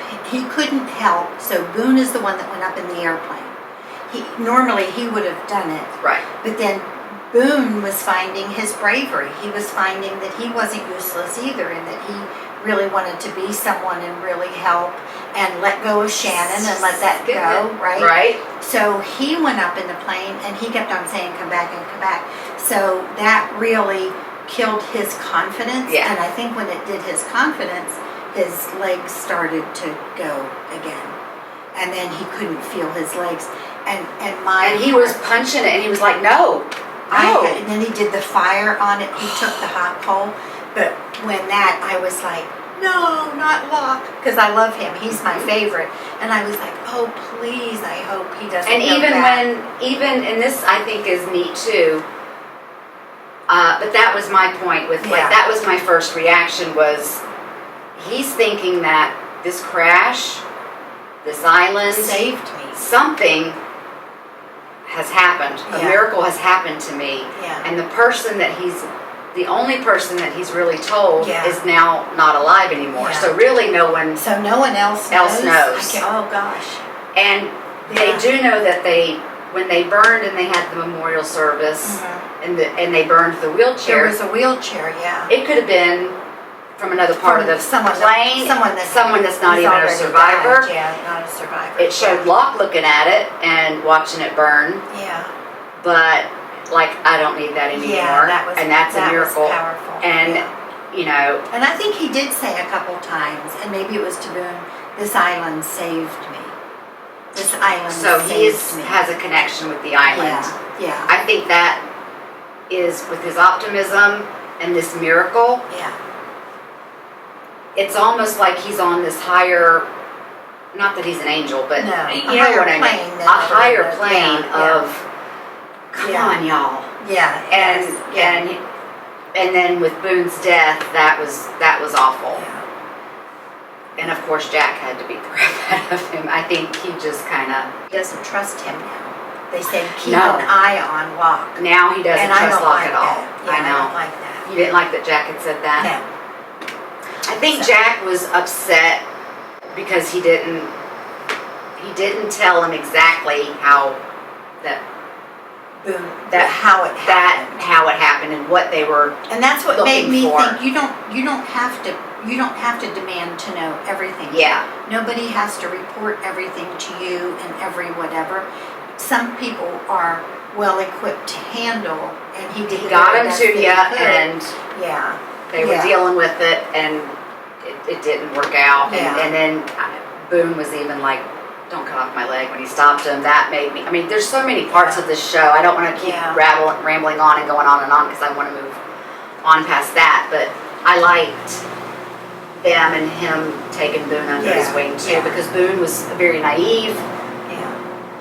So Boone is the one that went up in the airplane. Normally he would have done it. Right. But then Boone was finding his bravery. He was finding that he wasn't useless either, and that he really wanted to be someone and really help and let go of Shannon and let that go, right? Right. So he went up in the plane, and he kept on saying, come back and come back. So that really killed his confidence. Yeah. And I think when it did his confidence, his legs started to go again. And then he couldn't feel his legs. And he was punching it, and he was like, no. And then he did the fire on it. He took the hot coal. But when I was like, no, not Locke, because I love him. He's my favorite. And I was like, oh, please, I hope he doesn't. And and this I think is neat too. But that was my point with that was my first reaction was, he's thinking that this crash, this island saved me. Something has happened. A miracle has happened to me. Yeah. And the only person that he's really told is now not alive anymore. Yeah. So really no one else knows. Oh gosh. And they do know that when they burned and they had the memorial service and they burned the wheelchair. There was a wheelchair, yeah. It could have been from another part of the plane. Someone that's not even a survivor. Died. Yeah, not a survivor. It showed Locke looking at it and watching it burn. Yeah. But I don't need that anymore. Yeah, that's a miracle. Was powerful. And And I think he did say a couple times, and maybe it was to Boone, this island saved me. This island so saved me. Has a connection with the island. Yeah. I think that is with his optimism and this miracle. Yeah. It's almost like he's on this higher not that he's an angel, but No, you a know higher what I mean. plane than A higher everyone. plane Yeah, of, come Yeah. on, y'all. Yeah. And yes, and then with Boone's death, that was awful. yeah. And of course, Jack had to beat the crap out of him. I think he just kind of, He doesn't trust him now. They said keep No. an eye on Locke. now he doesn't And I trust don't Locke like at all. that. Yeah, I know. don't like that. You didn't like that Jack had said that? No. I think So- Jack was upset because he didn't tell him exactly how Boom. how it happened and what they were. And that's what made looking me for. think you don't have to demand to know everything. Yeah. Nobody has to report everything to you and every whatever. Some people are well equipped to handle, and he did. He the got very him best to that he you, could. and Yeah. they were Yeah. dealing with it, and it didn't work out. Yeah. And then Boone was even like, "Don't cut off my leg," when he stopped him. That made me. I mean, there's so many parts of this show. I don't want to keep Yeah. rambling on and going on and on because I want to move on past that. But I liked them and him taking Boone under his Yeah. wing too, Yeah. because Boone was very naive. Yeah.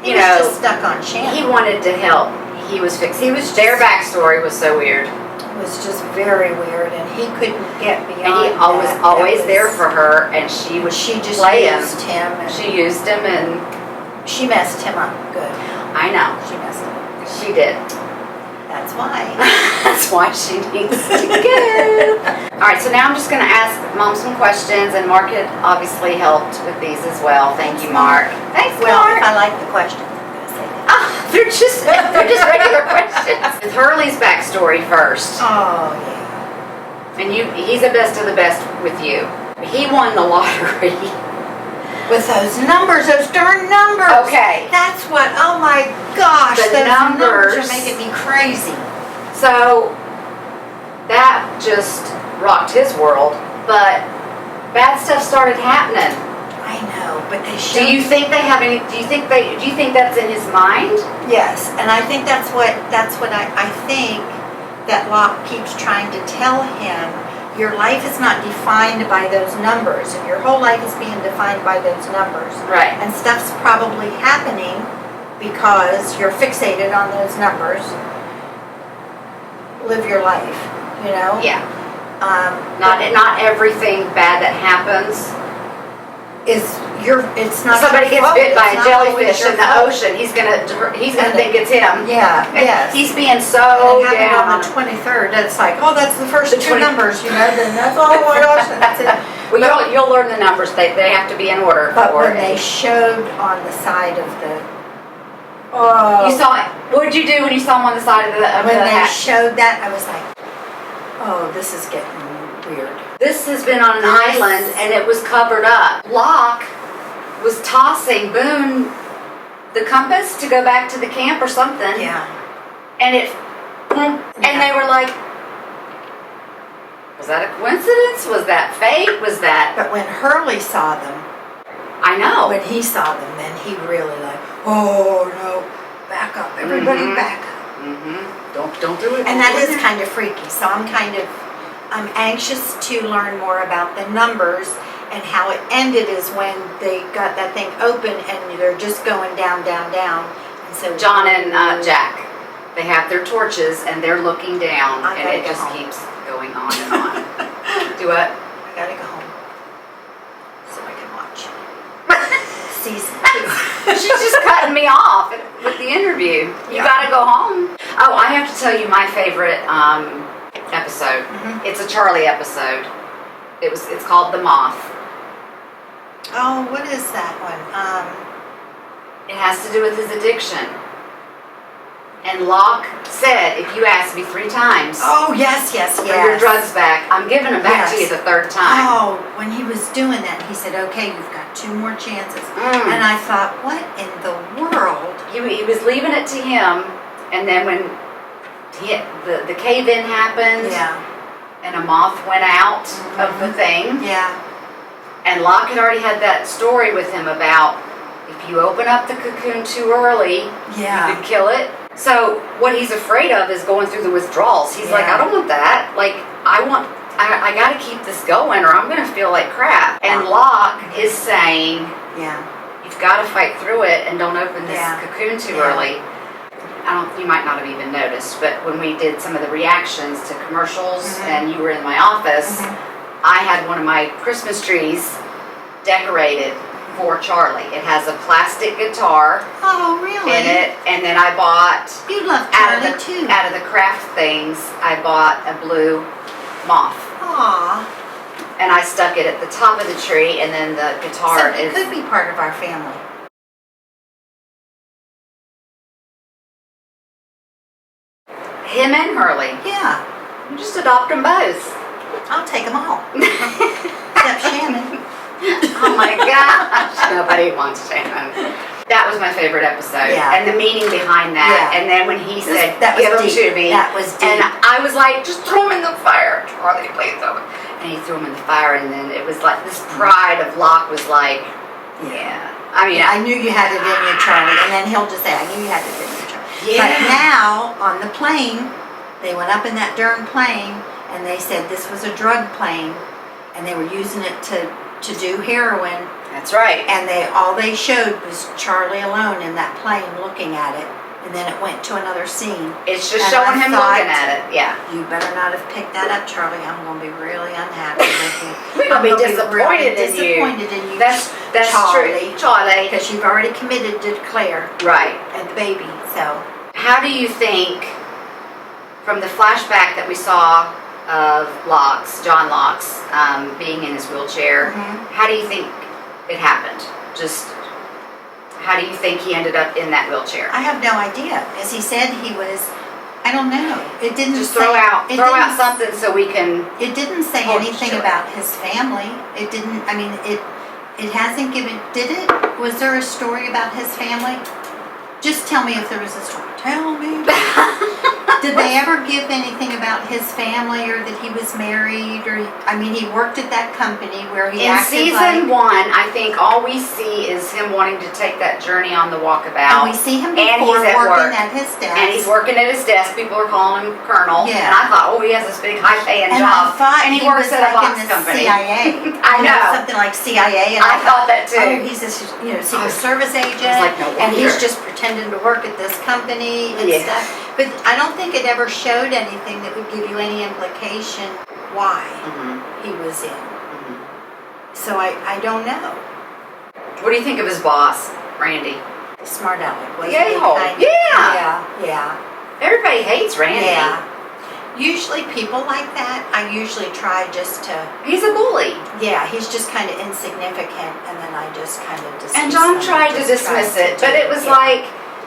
You He was know, just stuck on Shannon. He wanted to help. He was their backstory was so weird. It was just very weird, and he couldn't get beyond. And he that. That always was- there for her, and she would She just play him. used him. And She used him, and she messed him up good. I know She messed him up. she did. That's why. That's why she needs to go. All right, so now I'm just going to ask Mom some questions, and Mark had obviously helped with these as well. Thank you, Mark. Thanks, Well, Mark. if I like the questions, I'm going to say that. Ah, they're just regular questions. With Hurley's backstory first, Oh, yeah. and he's the best of the best with you. He won the lottery. With those numbers, those darn numbers. Okay. That's what, oh my gosh, The those numbers numbers. are making me crazy. So that just rocked his world, but bad stuff started happening. I know, but they Do should. you think they have any? Do you think that's in his mind? Yes, and I think that's what I think that Locke keeps trying to tell him. Your life is not defined by those numbers, and your whole life is being defined by those numbers. Right. And stuff's probably happening because you're fixated on those numbers. Live your life, you know? Yeah. Not everything bad that happens. It's not Somebody your gets fault. bit by It's a not always jellyfish your in the fault. ocean. He's gonna think it's him. Yeah, yes. He's being so It happened down. on the 23rd. It's like, oh, that's the first The two 20 numbers, you know, then that's, oh my gosh, that's it. Well, you'll learn the numbers. They have to be in order. But for when they showed on the side of the, oh. you saw it. What did you do when you saw him on the side of the When they hat? showed that, I was like, oh, this is getting weird. This has been on an island and it was covered up. Locke was tossing Boone the compass to go back to the camp or something. Yeah. And and they were like, was that a coincidence? Was that fate? Was that? But when Hurley saw them, I know. when he saw them, then he really like, oh no, back up, everybody back up. Don't do it. And that is kind of freaky. So I'm anxious to learn more about the numbers, and how it ended is when they got that thing open and they're just going down, down, down. And so John and Jack, they have their torches and they're looking down, I and gotta it go just home. keeps going on and on. Do what? I gotta go home so I can watch season 2. She's just cutting me off with the interview. You Yeah. gotta go home. Oh, I have to tell you my favorite episode. It's a Charlie episode. It's called The Moth. Oh, what is that one? It has to do with his addiction. And Locke said, if you ask me 3 times Oh, yes, yes, for your yes. drugs back, I'm giving them back to you Yes. the 3rd time. Oh, when he was doing that, he said, okay, you've got 2 more chances. And I thought, what in the world? He was leaving it to him, and then when the cave-in happened, Yeah, and a moth went out of the thing, yeah, and Locke had already had that story with him about if you open up the cocoon too early, you yeah. could kill it. So what he's afraid of is going through the withdrawals. He's like, Yeah. I don't want that. Like, I got to keep this going, or I'm going to feel like crap. And Locke is saying, Yeah. You've got to fight through it and don't open this Yeah. cocoon too Yeah. early. You might not have even noticed, but when we did some of the reactions to commercials and you were in my office, I had one of my Christmas trees decorated for Charlie. It has a plastic guitar Oh, really? in it, and then I bought, You love out Charlie of too. the craft things, I bought a blue moth. Aw. And I stuck it at the top of the tree, and then the guitar So it could be part of our family. him and Hurley. Yeah. You just adopt them both. I'll take them all. Except Shannon. Oh my gosh, nobody wants Shannon. That was my favorite episode, Yeah. and the meaning behind that. Yeah. And then when he said, That was "Give them deep. to me," That was deep. and I was like, "Just throw them in the fire, Charlie, please." And he threw them in the fire, and then it was like this pride of Locke was like, "Yeah." I mean, I knew you had it in you, Charlie. And then he'll just say, I knew you had it in you, Charlie. Yeah. But now, on the plane, they went up in that darn plane, and they said this was a drug plane, and they were using it to do heroin. That's right. And all they showed was Charlie alone in that plane looking at it. And then it went to another scene. It's just And showing I him thought, looking at it. Yeah. You better not have picked that up, Charlie. I'm going to be really unhappy with you. We're gonna be I'm disappointed in you. Disappointed in you. That's Charlie. true, Charlie. Because you've already committed to Claire Right. and the baby. So How do you think, from the flashback that we saw of John Locke's, being in his wheelchair, how do you think it happened? Just, how do you think he ended up in that wheelchair? I have no idea. As he said, he was. I don't know. It didn't Just say, throw out it didn't- something so we can. It didn't say Oh, anything sure. about his family. It didn't. I mean, it hasn't given. Did it? Was there a story about his family? Just tell me if there was a story. Tell me. Did they ever give anything about his family or that he was married or? I mean, he worked at that company where he In acted season like. 1, I think all we see is him wanting to take that journey on the walkabout. And we see him And before he's at working work. at his desk. And he's working at his desk. People are calling him Colonel. Yeah. And I thought, oh, he has this big, high-paying And job. I thought and he works was at a like box in the company. CIA. I You know. something like CIA. And I thought that too. Oh, he's this, Secret Service agent, like, no and he's wonder. just pretending to work at this company and Yeah. stuff. But I don't think it ever showed anything that would give you any implication why he was in. So I don't know. What do you think of his boss, Randy? Smart aleck, wasn't Yeah, he? he-hole. Yeah. Yeah. Everybody hates Randy. Yeah. Usually people like that, I usually try just to, He's a bully. yeah, he's just kind of insignificant, and then I just kind of dismiss And John him, tried to just dismiss tried to it, but do it was yeah. like,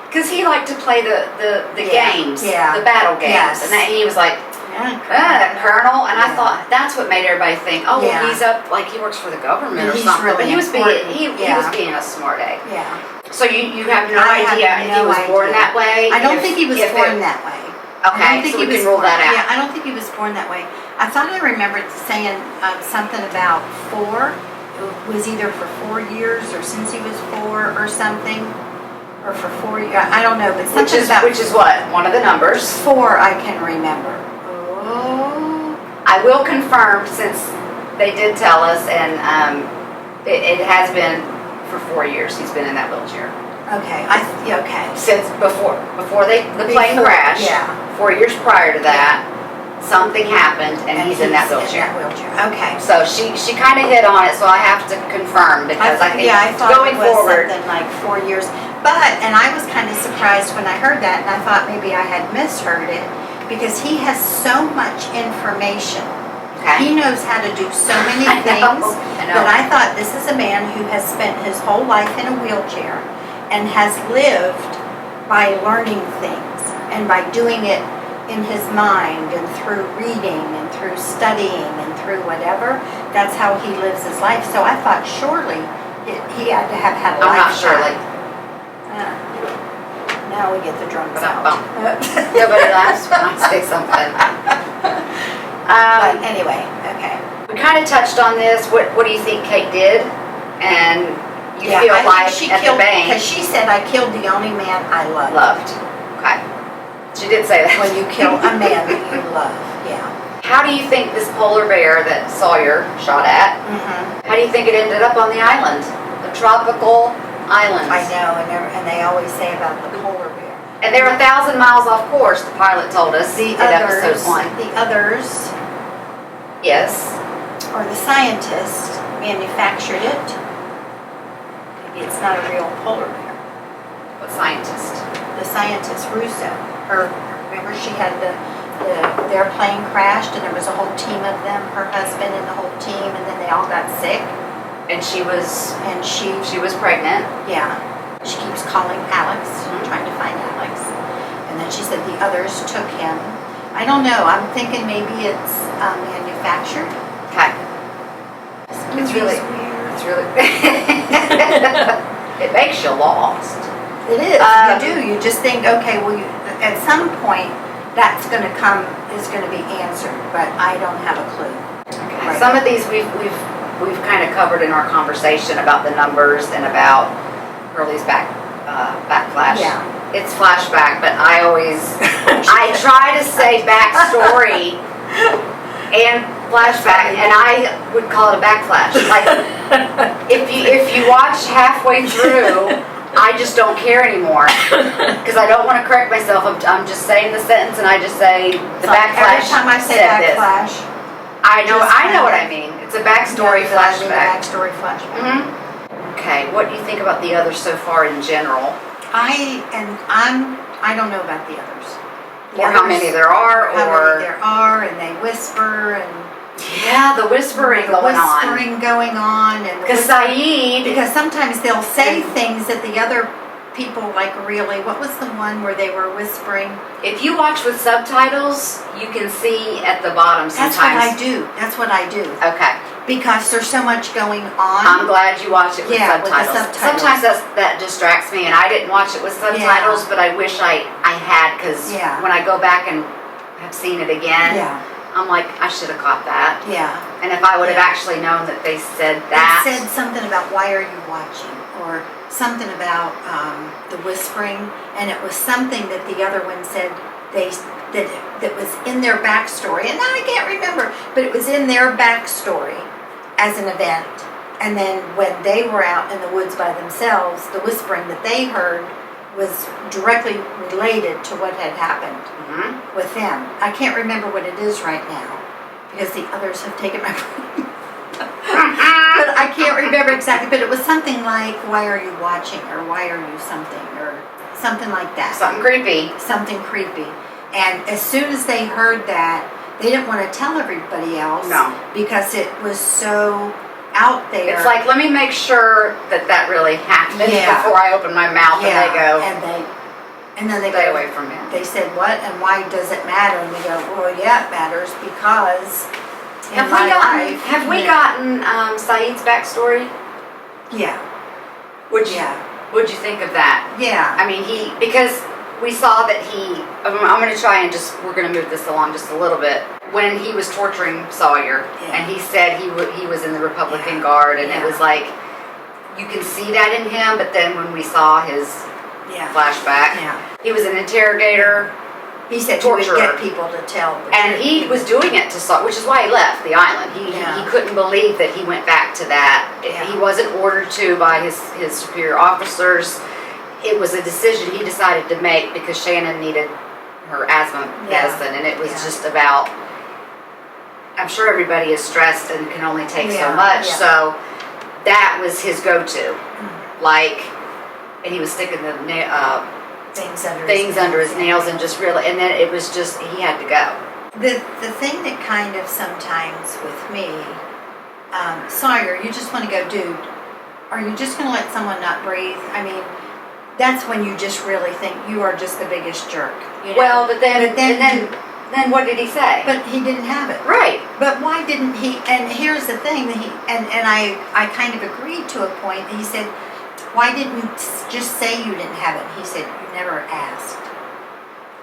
because he liked to play the Yeah, games, yeah. the battle games. Yes. And he was like, Colonel. And I thought that's what made everybody think, oh, Yeah. well, he's up, like he works for the government or He's something. really But he was important. he Yeah. was being a smart egg. Yeah. So you have no I have idea if he no was born idea. that way? I don't if- think he was if born it- that way. Okay, I don't think so he we was can rule born, that out. Yeah, I don't think he was born that way. I thought I remembered saying something about 4. It was either for 4 years or since he was 4 or something, or for 4 years. I don't know, but something about Which is what? One of the numbers. 4 I can remember. Oh. I will confirm, since they did tell us, and it has been for 4 years he's been in that wheelchair. Okay. Okay. Since before the plane Before, crashed, yeah. 4 years prior to that, something happened and he's in that wheelchair. Okay. So she kind of hit on it, so I have to confirm because I think I thought going it was forward. something like 4 years. And I was kind of surprised when I heard that, and I thought maybe I had misheard it, because he has so much information. Okay. He knows how to do so many I things know. that I thought this is a man who has spent his whole life in a wheelchair and has lived by learning things and by doing it in his mind and through reading and through studying and through whatever. That's how he lives his life. So I thought surely he had to have had a I'm not lifetime. Shirley. Now we get the drums out. Nobody laughs when I say something. But anyway, okay. We kind of touched on this. What do you think Kate did? And you feel I like think she at killed, the bank because she said, I killed the only man I loved. loved. Okay. She did say that. When you kill a man that you love, yeah. How do you think this polar bear that Sawyer shot at, how do you think it ended up on the island of subtropical islands. I know, and they always say about the polar bear. And they're 1,000 miles off course, the pilot told us The in episode others, 1. the others, Yes. or the scientists, manufactured it. Maybe it's not a real polar bear. What scientist? The scientist Russo. Remember she had their plane crashed and there was a whole team of them, her husband and the whole team, and then they all got sick. And she was And was pregnant. yeah, she keeps calling Alex, trying to find Alex. And then she said the others took him. I don't know, I'm thinking maybe it's manufactured. Okay. It's really weird. It's really it makes you lost. It is. You do. You just think, okay, well, at some point, that's going to come, is going to be answered, but I don't have a clue. Okay. Right. Some of these we've kind of covered in our conversation about the numbers and about Hurley's backflash. Yeah. It's flashback, but I always I try to say backstory and flashback, and I would call it a backflash. Like if you watch halfway through, I just don't care anymore because I don't want to correct myself. I'm just saying the sentence, and I just say the backflash. Every time I say said this. backflash, I know what I mean. It's a backstory flashback. Backstory flashback. Okay, what do you think about the others so far in general? I don't know about the others. Or how many there are, How or many there are, and they whisper, and yeah, the whispering going on. whispering going on, and Because Saeed, because sometimes they'll say things that the other people like really. What was the one where they were whispering? if you watch with subtitles, you can see at the bottom sometimes. That's what I do. Okay, Because there's so much going on. I'm glad you watch it with Yeah, with the subtitles. subtitles. Sometimes that distracts me, and I didn't watch it with subtitles, but I wish I had, because Yeah. when I go back and have seen it again, Yeah, I'm like, I should have caught that. yeah. And if I would have Yeah. actually known that they said that. It said something about why are you watching, or something about the whispering, and it was something that the other one said that was in their backstory, and now I can't remember, but it was in their backstory as an event. And then when they were out in the woods by themselves, the whispering that they heard was directly related to what had happened Mhm. with them. I can't remember what it is right now because the others have taken my brain. But I can't remember exactly, but it was something like, why are you watching, or why are you something, or something like that. Something creepy. Something creepy. And as soon as they heard that, they didn't want to tell everybody else. No. Because it was so out there. It's like, let me make sure that really happened Yeah. before I open my mouth. yeah, And they go, and then they stay go, away from it. they said, what, and why does it matter? And they go, well, yeah, it matters because in Have my we gotten, life. have we yeah, gotten Saeed's backstory? Yeah, What'd you think of that? yeah. I mean, because we saw that I'm going to try and we're going to move this along just a little bit. When he was torturing Sawyer, Yeah. and he said he was in the Republican Guard, and it Yeah. was like, you can see that in him, but then when we saw his Yeah. flashback, Yeah. he was an interrogator, He said he would Torturer. get people to tell the and truth. he was doing it to Sawyer, which is why he left the island. Yeah. He couldn't believe that he went back to that. Yeah. He wasn't ordered to by his superior officers. It was a decision he decided to make because Shannon needed her asthma Yeah. medicine, and it was Yeah. just about, I'm sure everybody is stressed and can only take so Yeah, much, yeah. so that was his go-to. Mm. Like, and he was sticking the things under his nails, and just really, and then it was just, he had to go. The thing that kind of sometimes with me, Sawyer, you just want to go, dude, are you just going to let someone not breathe? I mean, that's when you just really think you are just the biggest jerk. You know? Well, but then what did he say? But he didn't have it. Right. But why didn't he? And here's the thing that I kind of agreed to a point. He said, why didn't you just say you didn't have it? He said, you never asked.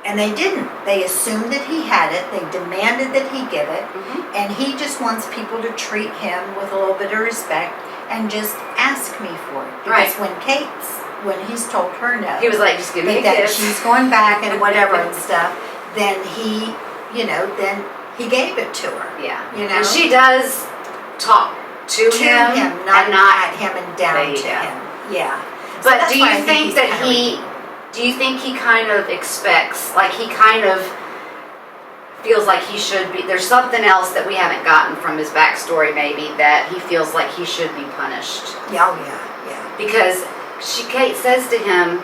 And they didn't. They assumed that he had it. They demanded that he give it. Mhm. And he just wants people to treat him with a little bit of respect and just ask me for it. Because when he's told her no, He was like, just give me a that kiss. she's going back and whatever and stuff, then then he gave it to her. Yeah. You know? And she does talk to him, not and not. at him and down There you to go. him. Yeah. So But that's do why I you think he's that kinda do you think he kind of expects, like he kind of feels like he should be, there's something else that we haven't gotten from his backstory maybe that he feels like he should be punished? Yeah, oh yeah. Because Kate says to him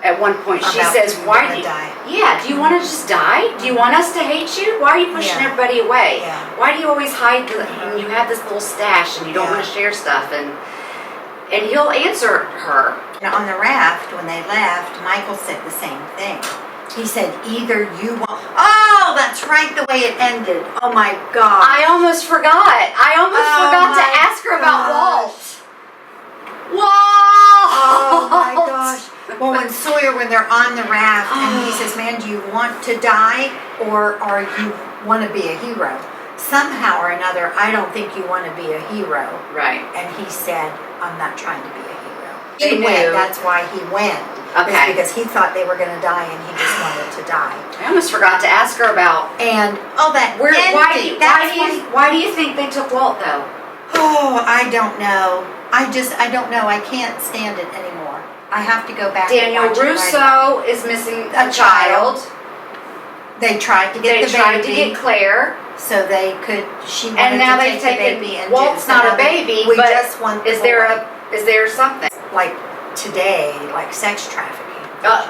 at one point, she About, says, "Do you why wanna do you, die?" yeah, do you want to just die? Do you want us to hate you? Why are you pushing Yeah. everybody away? Yeah. Why do you always hide, and you have this little stash and you don't Yeah. want to share stuff? And he'll answer her. Now, on the raft, when they left, Michael said the same thing. He said, either you want... Oh, that's right, the way it ended. Oh, my God. I almost forgot. I almost forgot to my ask her about gosh. Walt. Walt! Oh, my gosh. Well, when they're on the raft, and he says, man, do you want to die, or you want to be a hero? Somehow or another, I don't think you want to be a hero. Right. And he said, I'm not trying to be a hero. He They went. knew. That's why he went. Okay. It's because he thought they were going to die, and he just wanted to die. I almost forgot to ask her about And that why ending, why do you think they took Walt though? Oh, I don't know. I don't know. I can't stand it anymore. I have to go back. Daniel and watch it right Russo is missing A a child. now. They tried to get They the tried baby, to get Claire, so they could. She wanted and now to they've take the taken baby and Walt's do not a something. baby, We but just want. is the there boy. is there something? Like today, like sex trafficking?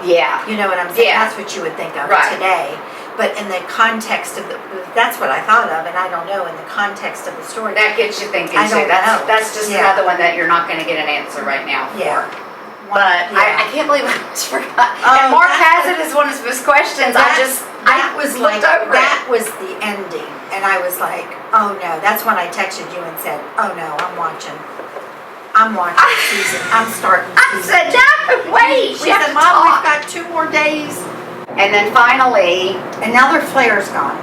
Yeah. You know what I'm saying? Yeah. That's what you would think of Right. today. But in the context of that's what I thought of, and I don't know in the context of the story. That gets you thinking I too. don't know. That's just Yeah. another one that you're not going to get an answer right now for. Yeah. But Yeah. I can't believe I just forgot. Oh, and Mark that's has it as one of his questions. That was like looked over that it. was the ending, and I was like, oh no. That's when I texted you and said, oh no, I'm watching season. I'm starting. I season. said, no, wait. She We have said, to Mom, talk. we've got 2 more days, And then finally, and now their flare's gone.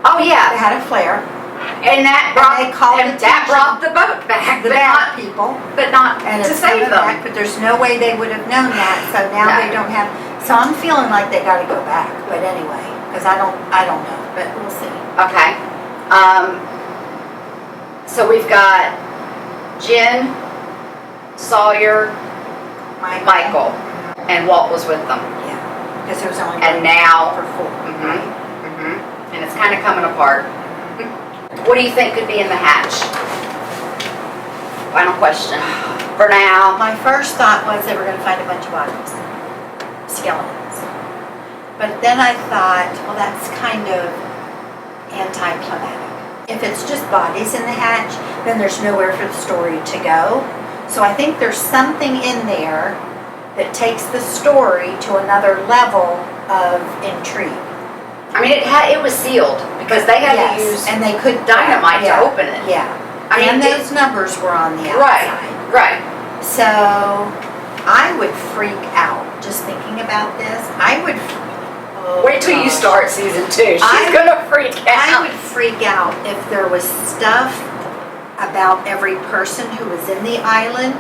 oh They yeah, had a flare. and that brought they called and that attention. brought the boat back, The but bad not people. And to it's save coming back, them. but there's no way they would have known that. So now No. they don't have. So I'm feeling like they got to go back. But anyway, because I don't know. But we'll see. Okay. So we've got Jen, Sawyer, Michael, and Walt was with them. Yeah, because there was only And one now, for 4. and it's kind of coming apart. What do you think could be in the hatch? Final question. For now. My first thought was they were going to find a bunch of bodies, skeletons. But then I thought, well, that's kind of anticlimactic. If it's just bodies in the hatch, then there's nowhere for the story to go. So I think there's something in there that takes the story to another level of intrigue. I mean, it was sealed because they had to use and they could dynamite to open it. Yeah, I mean, and those numbers were on the Right, outside. right. So I would freak out just thinking about this. I would. Oh Wait till you gosh. start season 2. She's gonna freak I out. would freak out if there was stuff about every person who was in the island.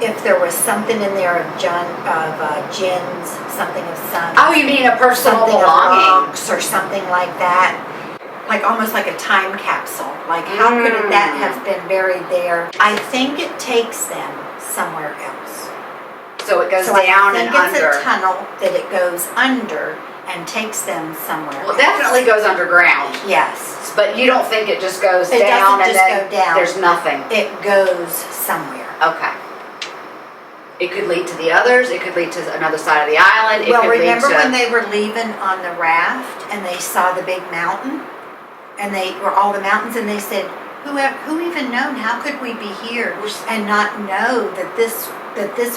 If there was something in there of Jen's, something of Sun. Oh, you mean a personal Something of belonging? rocks or something like that. Like almost like a time capsule. Like how could that have been buried there? I think it takes them somewhere else. So it goes So down I and think it's under. a tunnel that it goes under and takes them somewhere Well, else. it definitely goes underground. Yes. But you don't think it just goes It down doesn't and just then go down. there's nothing? It goes somewhere. Okay. It could lead to the others. It could lead to another side of the island. It Well, could remember lead to... when they were leaving on the raft and they saw the big mountain? And they were all the mountains and they said, who even known? How could we be here and not know that this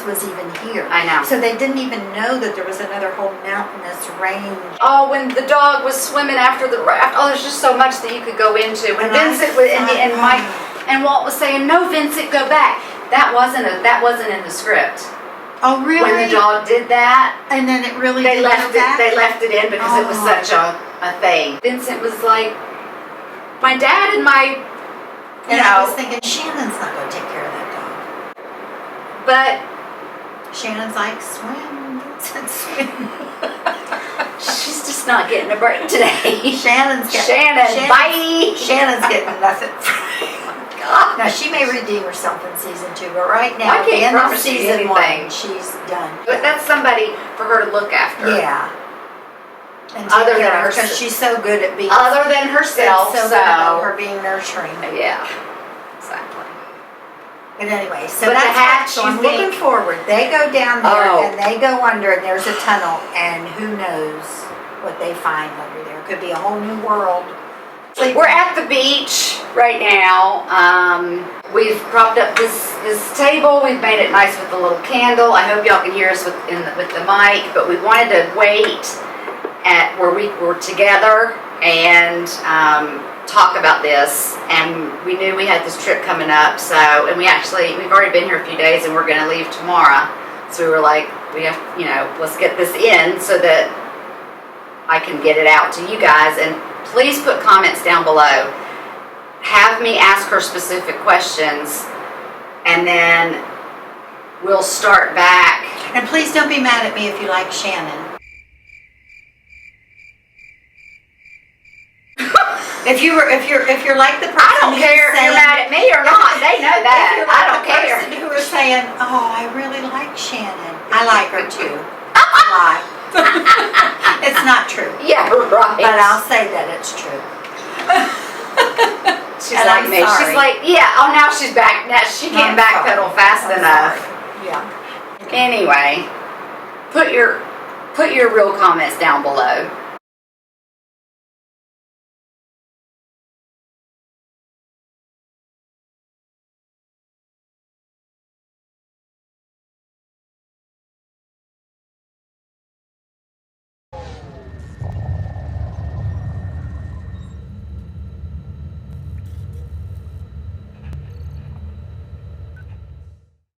was even here? I know. So they didn't even know that there was another whole mountainous range. Oh, when the dog was swimming after the raft. Oh, there's just so much that you could go into. When And I Vincent was, and thought, Mike and Walt was saying, "No, Vincent, go back." That wasn't in the script. Oh, really? When the dog did that, And then it really they did left go back? it. They left it in because it was Oh. such a thing. Vincent was like, "My dad and my, you And I know," was thinking, Shannon's not going to take care of that dog. but Shannon's like, swim, Vincent, swim. she's just not getting a break today. Shannon, Bye. Shannon's getting nothing. God. Now, she may redeem herself in season 2, but right now, I at the can't end of promise you season anything. 1, she's done. But that's somebody for her to look after. Yeah. And Other than because herself. she's so good at being. Other than herself, so good about her being nurturing. Yeah, exactly. But anyway, so But the that's hatch, so you I'm looking think- forward. They go down there Oh. and they go under, and there's a tunnel, and who knows what they find under there? Could be a whole new world. We're at the beach right now. We've propped up this table. We've made it nice with the little candle. I hope y'all can hear us with the mic, but we wanted to wait at where we were together and talk about this. And we knew we had this trip coming up. So, and we've already been here a few days, and we're going to leave tomorrow. So we were like, we have, let's get this in so that I can get it out to you guys. And please put comments down below. Have me ask her specific questions, and then we'll start back. And please don't be mad at me if you like Shannon. if you're like the person I don't care if you're mad at me or not. They know that. If you're like I don't the care. person who are saying, "Oh, I really like Shannon. I like her too." That's a lie. It's not true. Yeah, right. But I'll say that it's true. She's And like I'm me. sorry. She's like, yeah. Oh, now she's back. Now she can't I'm sorry. backpedal fast I'm enough. sorry. Yeah. Anyway, put your real comments down below.